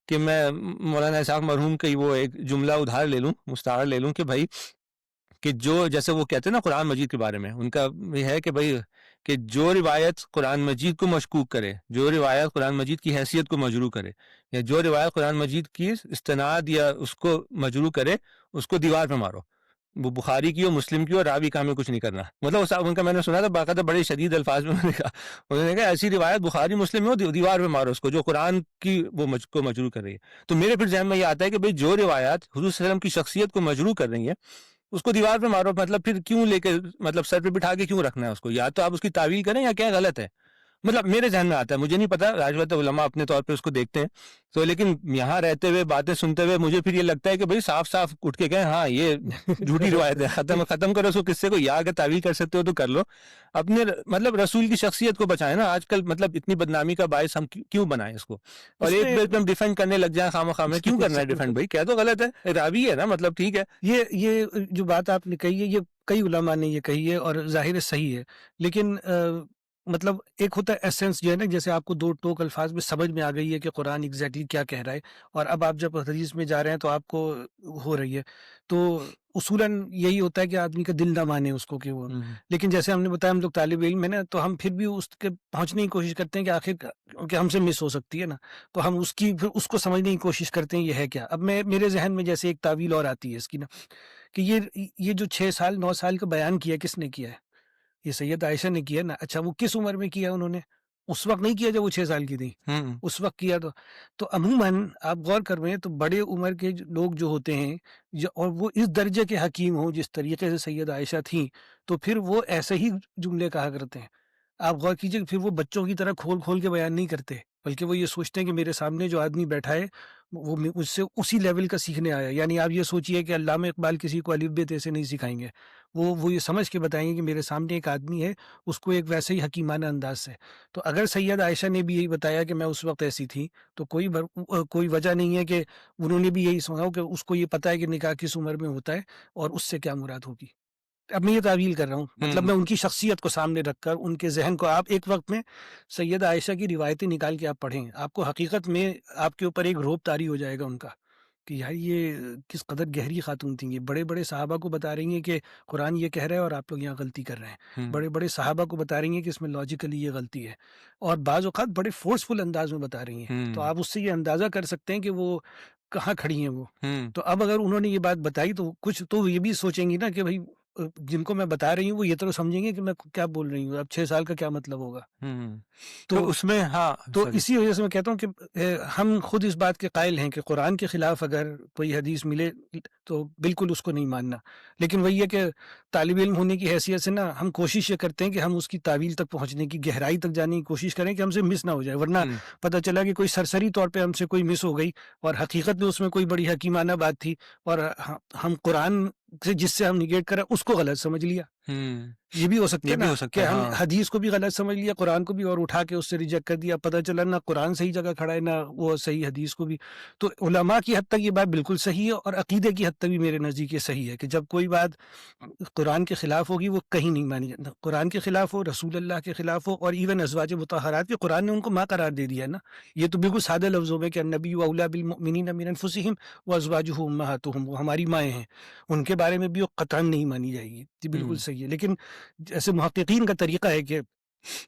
کہ میں مولانا اسحاق مرحوم کا وہ ایک جملہ ادھار لے لوں، مستعار لے لوں کہ بھائی کہ جو جیسے وہ کہتے ہیں نا قرآن مجید کے بارے میں، ان کا یہ ہے کہ بھائی کہ جو روایت قرآن مجید کو مشکوک کرے، جو روایت قرآن مجید کی حیثیت کو مجروح کرے، یا جو روایت قرآن مجید کی استناد یا اس کو مجروح کرے، اس کو دیوار پہ مارو. وہ بخاری کی ہو، مسلم کی ہو، راوی کا ہمیں کچھ نہیں کرنا. مطلب ان کا میں نے سنا تھا باقاعدہ بڑے شدید الفاظ میں انہوں نے کہا ایسی روایت بخاری مسلم میں ہو دیوار پہ مارو اس کو جو قرآن کی وہ کو مجروح کر رہی ہے. تو میرے پھر ذہن میں یہ آتا ہے کہ بھئی جو روایات حضور صلی اللہ علیہ وسلم کی شخصیت کو مجروح کر رہی ہیں اس کو دیوار پہ مارو. مطلب پھر کیوں لے کے مطلب سر پہ بٹھا کے کیوں رکھنا ہے اس کو؟ یا تو آپ اس کی تعویل کریں یا کیا غلط ہے. مطلب میرے ذہن میں آتا ہے، مجھے نہیں پتا، راجوت علماء اپنے طور پہ اس کو دیکھتے ہیں تو، لیکن یہاں رہتے ہوئے باتیں سنتے ہوئے مجھے پھر یہ لگتا ہے کہ بھئی صاف صاف اٹھ کے کہیں ہاں یہ جھوٹی روایت ہے، ختم کرو اس کو، قصے کو، یا اگر تعویل کر سکتے ہو تو کر لو. اپنے مطلب رسول کی شخصیت کو بچائیں نا. آج کل مطلب اتنی بدنامی کا باعث ہم کیوں بنائیں اس کو، اور ایک بار پہ ہم ڈیفینڈ کرنے لگ جائیں خواہ میں. کیوں کرنا ہے ڈیفینڈ بھائی؟ کیا تو غلط ہے، راوی ہے نا، مطلب ٹھیک ہے. یہ جو بات آپ نے کہی ہے یہ کئی علماء نے یہ کہی ہے اور ظاہر صحیح ہے، لیکن مطلب ایک ہوتا ہے ایسنس جو ہے نا، جیسے آپ کو دو ٹوک الفاظ میں سمجھ میں آ گئی ہے کہ قرآن ایگزیکٹلی کیا کہہ رہا ہے، اور اب آپ جب حدیث میں جا رہے ہیں تو آپ کو ہو رہی ہے، تو اصولاً یہی ہوتا ہے کہ آدمی کا دل نہ مانے اس کو کہ وہ. لیکن جیسے ہم نے بتایا ہم لوگ طالب علم ہیں نا، تو ہم پھر بھی اس کے پہنچنے کی کوشش کرتے ہیں کہ آخر کہ ہم سے مس ہو سکتی ہے نا، تو ہم پھر اس کو سمجھنے کی کوشش کرتے ہیں یہ ہے کیا. اب میرے ذہن میں جیسے ایک تعویل اور آتی ہے اس کی نا، کہ یہ جو 6 سال 9 سال کا بیان کیا کس نے کیا ہے؟ یہ سید عائشہ نے کیا نا. اچھا وہ کس عمر میں کیا انہوں نے؟ اس وقت نہیں کیا جب وہ 6 سال کی تھی، اس وقت کیا. تو عموماً آپ غور کر رہے ہیں تو بڑے عمر کے لوگ جو ہوتے ہیں اور وہ اس درجے کے حکیم ہوں جس طریقے سے سید عائشہ تھیں، تو پھر وہ ایسے ہی جملے کہا کرتے ہیں. آپ غور کیجئے کہ پھر وہ بچوں کی طرح کھول کھول کے بیان نہیں کرتے، بلکہ وہ یہ سوچتے ہیں کہ میرے سامنے جو آدمی بیٹھا ہے وہ مجھ سے اسی لیول کا سیکھنے آیا. یعنی آپ یہ سوچئے کہ علامہ اقبال کسی کو الف ب ت سے نہیں سکھائیں گے، وہ یہ سمجھ کے بتائیں گے کہ میرے سامنے ایک آدمی ہے، اس کو ایک ویسے ہی حکیمانہ انداز سے. تو اگر سید عائشہ نے بھی یہی بتایا کہ میں اس وقت ایسی تھی، تو کوئی وجہ نہیں ہے کہ انہوں نے بھی یہی سنا ہو کہ اس کو یہ پتہ ہے کہ نکاح کس عمر میں ہوتا ہے اور اس سے کیا مراد ہوگی. اب میں یہ تعویل کر رہا ہوں، مطلب میں ان کی شخصیت کو سامنے رکھ کر ان کے ذہن کو، آپ ایک وقت میں سید عائشہ کی روایتیں نکال کے آپ پڑھیں، آپ کو حقیقت میں آپ کے اوپر ایک رعب طاری ہو جائے گا ان کا کہ یار یہ کس قدر گہری خاتون تھیں. یہ بڑے بڑے صحابہ کو بتا رہی ہیں کہ قرآن یہ کہہ رہا ہے اور آپ لوگ یہاں غلطی کر رہے ہیں. بڑے بڑے صحابہ کو بتا رہی ہیں کہ اس میں لاجیکلی یہ غلطی ہے، اور بعض اوقات بڑے فورسفل انداز میں بتا رہی ہیں. تو آپ اس سے یہ اندازہ کر سکتے ہیں کہ وہ کہاں کھڑی ہیں وہ. تو اب اگر انہوں نے یہ بات بتائی تو کچھ تو یہ بھی سوچیں گی نا کہ بھائی جن کو میں بتا رہی ہوں وہ یہ تو سمجھیں گے کہ میں کیا بول رہی ہوں، اب 6 سال کا کیا مطلب ہوگا. تو اس میں تو اسی وجہ سے میں کہتا ہوں کہ ہم خود اس بات کے قائل ہیں کہ قرآن کے خلاف اگر کوئی حدیث ملے تو بالکل اس کو نہیں ماننا. لیکن وہی ہے کہ طالب علم ہونے کی حیثیت سے نا ہم کوشش یہ کرتے ہیں کہ ہم اس کی تعویل تک پہنچنے کی، گہرائی تک جانے کی کوشش کریں کہ ہم سے مس نہ ہو جائے. ورنہ پتہ چلا کہ کوئی سرسری طور پہ ہم سے کوئی مس ہو گئی اور حقیقت میں اس میں کوئی بڑی حکیمانہ بات تھی، اور ہم قرآن سے جس سے ہم نگیٹ کریں اس کو غلط سمجھ لیا. یہ بھی ہو سکتا ہے نا کہ ہم حدیث کو بھی غلط سمجھ لیا، قرآن کو بھی، اور اٹھا کے اس سے ریجیکٹ کر دیا. پتہ چلا نہ قرآن صحیح جگہ کھڑا ہے نہ وہ صحیح حدیث کو بھی. تو علماء کی حد تک یہ بات بالکل صحیح ہے، اور عقیدے کی حد تک بھی میرے نزدیک یہ صحیح ہے کہ جب کوئی بات قرآن کے خلاف ہوگی وہ کہیں نہیں مانی جاتی. قرآن کے خلاف ہو، رسول اللہ کے خلاف ہو، اور ایون ازواج مطہرات کے قرآن نے ان کو ماں قرار دے دیا ہے نا. یہ تو بالکل سادہ لفظوں میں کہ النبی اولیٰ بالمؤمنین من انفسہم وازواجہ امہاتہم، وہ ہماری مائیں ہیں، ان کے بارے میں بھی وہ قطعاً نہیں مانی جائے گی. یہ بالکل صحیح ہے. لیکن جیسے محققین کا طریقہ ہے کہ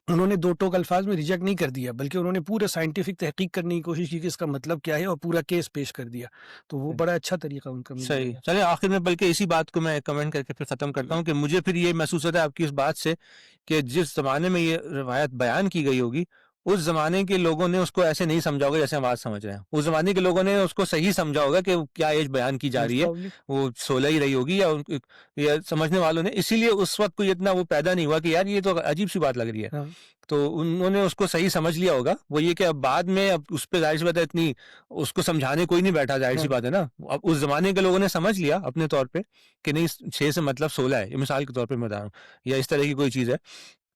انہوں نے دو ٹوک الفاظ میں ریجیکٹ نہیں کر دیا، بلکہ انہوں نے پورا سائنٹیفک تحقیق کرنے کی کوشش کی کہ اس کا مطلب کیا ہے، اور پورا کیس پیش کر دیا. تو وہ بڑا اچھا طریقہ ان کا. صحیح. چلیں آخر میں بلکہ اسی بات کو میں کمنٹ کر کے پھر ختم کرتا ہوں کہ مجھے پھر یہ محسوس ہوتا ہے آپ کی اس بات سے کہ جس زمانے میں یہ روایت بیان کی گئی ہوگی اس زمانے کے لوگوں نے اس کو ایسے نہیں سمجھا ہوگا جیسے ہم آج سمجھ رہے ہیں. اس زمانے کے لوگوں نے اس کو صحیح سمجھا ہوگا کہ کیا ایج بیان کی جا رہی ہے، وہ 16 ہی رہی ہوگی، یا سمجھنے والوں نے اسی لیے اس وقت کوئی اتنا وہ پیدا نہیں ہوا کہ یار یہ تو عجیب سی بات لگ رہی ہے. تو انہوں نے اس کو صحیح سمجھ لیا ہوگا. وہ یہ کہ اب بعد میں اب اس پہ ظاہر سی بات ہے اتنی اس کو سمجھانے کوئی نہیں بیٹھا، ظاہر سی بات ہے نا. اب اس زمانے کے لوگوں نے سمجھ لیا اپنے طور پہ کہ نہیں 6 سے مطلب 16 ہے، یہ مثال کے طور پہ میں بتا رہا ہوں، یا اس طرح کی کوئی چیز ہے.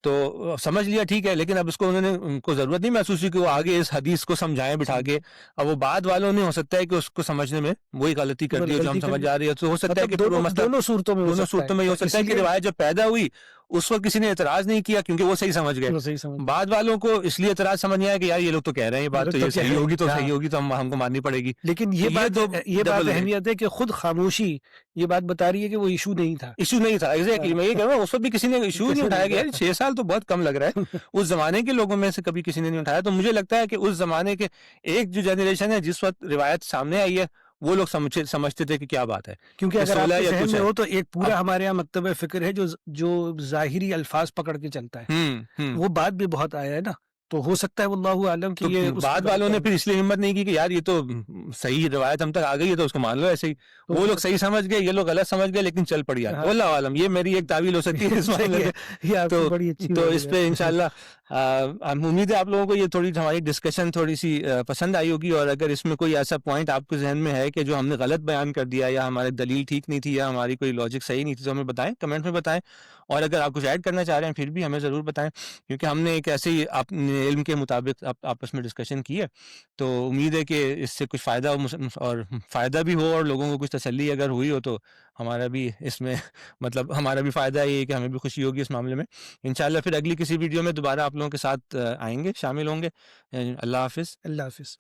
تو سمجھ لیا ٹھیک ہے، لیکن اب اس کو انہوں نے ان کو ضرورت نہیں محسوس ہوئی کہ وہ آگے اس حدیث کو سمجھائیں بٹھا کے. اب وہ بعد والوں نے ہو سکتا ہے کہ اس کو سمجھنے میں وہی غلطی کر دی ہو جو ہم سمجھ جا رہے ہیں. تو ہو سکتا ہے کہ مطلب وہ مسئلہ دونوں صورتوں میں دونوں صورتوں میں یہ ہو سکتا ہے کہ روایت جب پیدا ہوئی اس وقت کسی نے اعتراض نہیں کیا کیونکہ وہ صحیح سمجھ گئے. بعد والوں کو اس لیے اعتراض سمجھ نہیں آیا کہ یار یہ لوگ تو کہہ رہے ہیں یہ بات تو یہ صحیح ہوگی تو صحیح ہوگی تو ہم کو ماننی پڑے گی. لیکن یہ بات اہمیت ہے کہ خود خاموشی یہ بات بتا رہی ہے کہ وہ ایشو نہیں تھا. ایشو نہیں تھا ایگزیکٹلی. میں یہ کہہ رہا ہوں اس وقت بھی کسی نے ایشو نہیں اٹھایا کہ یار 6 سال تو بہت کم لگ رہا ہے. اس زمانے کے لوگوں میں سے کبھی کسی نے نہیں اٹھایا. تو مجھے لگتا ہے کہ اس زمانے کے ایک جو جنریشن ہے جس وقت روایت سامنے آئی ہے وہ لوگ سمجھتے تھے کہ کیا بات ہے. کیونکہ اگر آپ کے ذہن میں ہو تو ایک پورا ہمارے یہاں مکتب فکر ہے جو ظاہری الفاظ پکڑ کے چلتا ہے. وہ بات بھی بہت آیا ہے نا. تو ہو سکتا ہے واللہ عالم کہ یہ بعد والوں نے پھر اس لیے ہمت نہیں کی کہ یار یہ تو صحیح روایت ہم تک آ گئی ہے تو اس کو مان لو ایسے ہی. وہ لوگ صحیح سمجھ گئے یہ لوگ غلط سمجھ گئے لیکن چل پڑی آتا. واللہ عالم یہ میری ایک تعویل ہو سکتی ہے اس معاملے میں. تو اس پہ انشاءاللہ امید ہے آپ لوگوں کو یہ تھوڑی ہماری ڈسکشن تھوڑی سی پسند آئی ہوگی. اور اگر اس میں کوئی ایسا پوائنٹ آپ کے ذہن میں ہے کہ جو ہم نے غلط بیان کر دیا یا ہماری دلیل ٹھیک نہیں تھی یا ہماری کوئی لاجک صحیح نہیں تھی تو ہمیں بتائیں, کمنٹ میں بتائیں. اور اگر آپ کچھ ایڈ کرنا چاہ رہے ہیں پھر بھی ہمیں ضرور بتائیں, کیونکہ ہم نے ایک ایسے ہی اپنے علم کے مطابق آپس میں ڈسکشن کی ہے. تو امید ہے کہ اس سے کچھ فائدہ اور فائدہ بھی ہو اور لوگوں کو کچھ تسلی اگر ہوئی ہو تو ہمارا بھی اس میں مطلب ہمارا بھی فائدہ یہ ہے کہ ہمیں بھی خوشی ہوگی اس معاملے میں. انشاءاللہ پھر اگلی کسی ویڈیو میں دوبارہ آپ لوگوں کے ساتھ آئیں گے, شامل ہوں گے. اللہ حافظ. اللہ حافظ.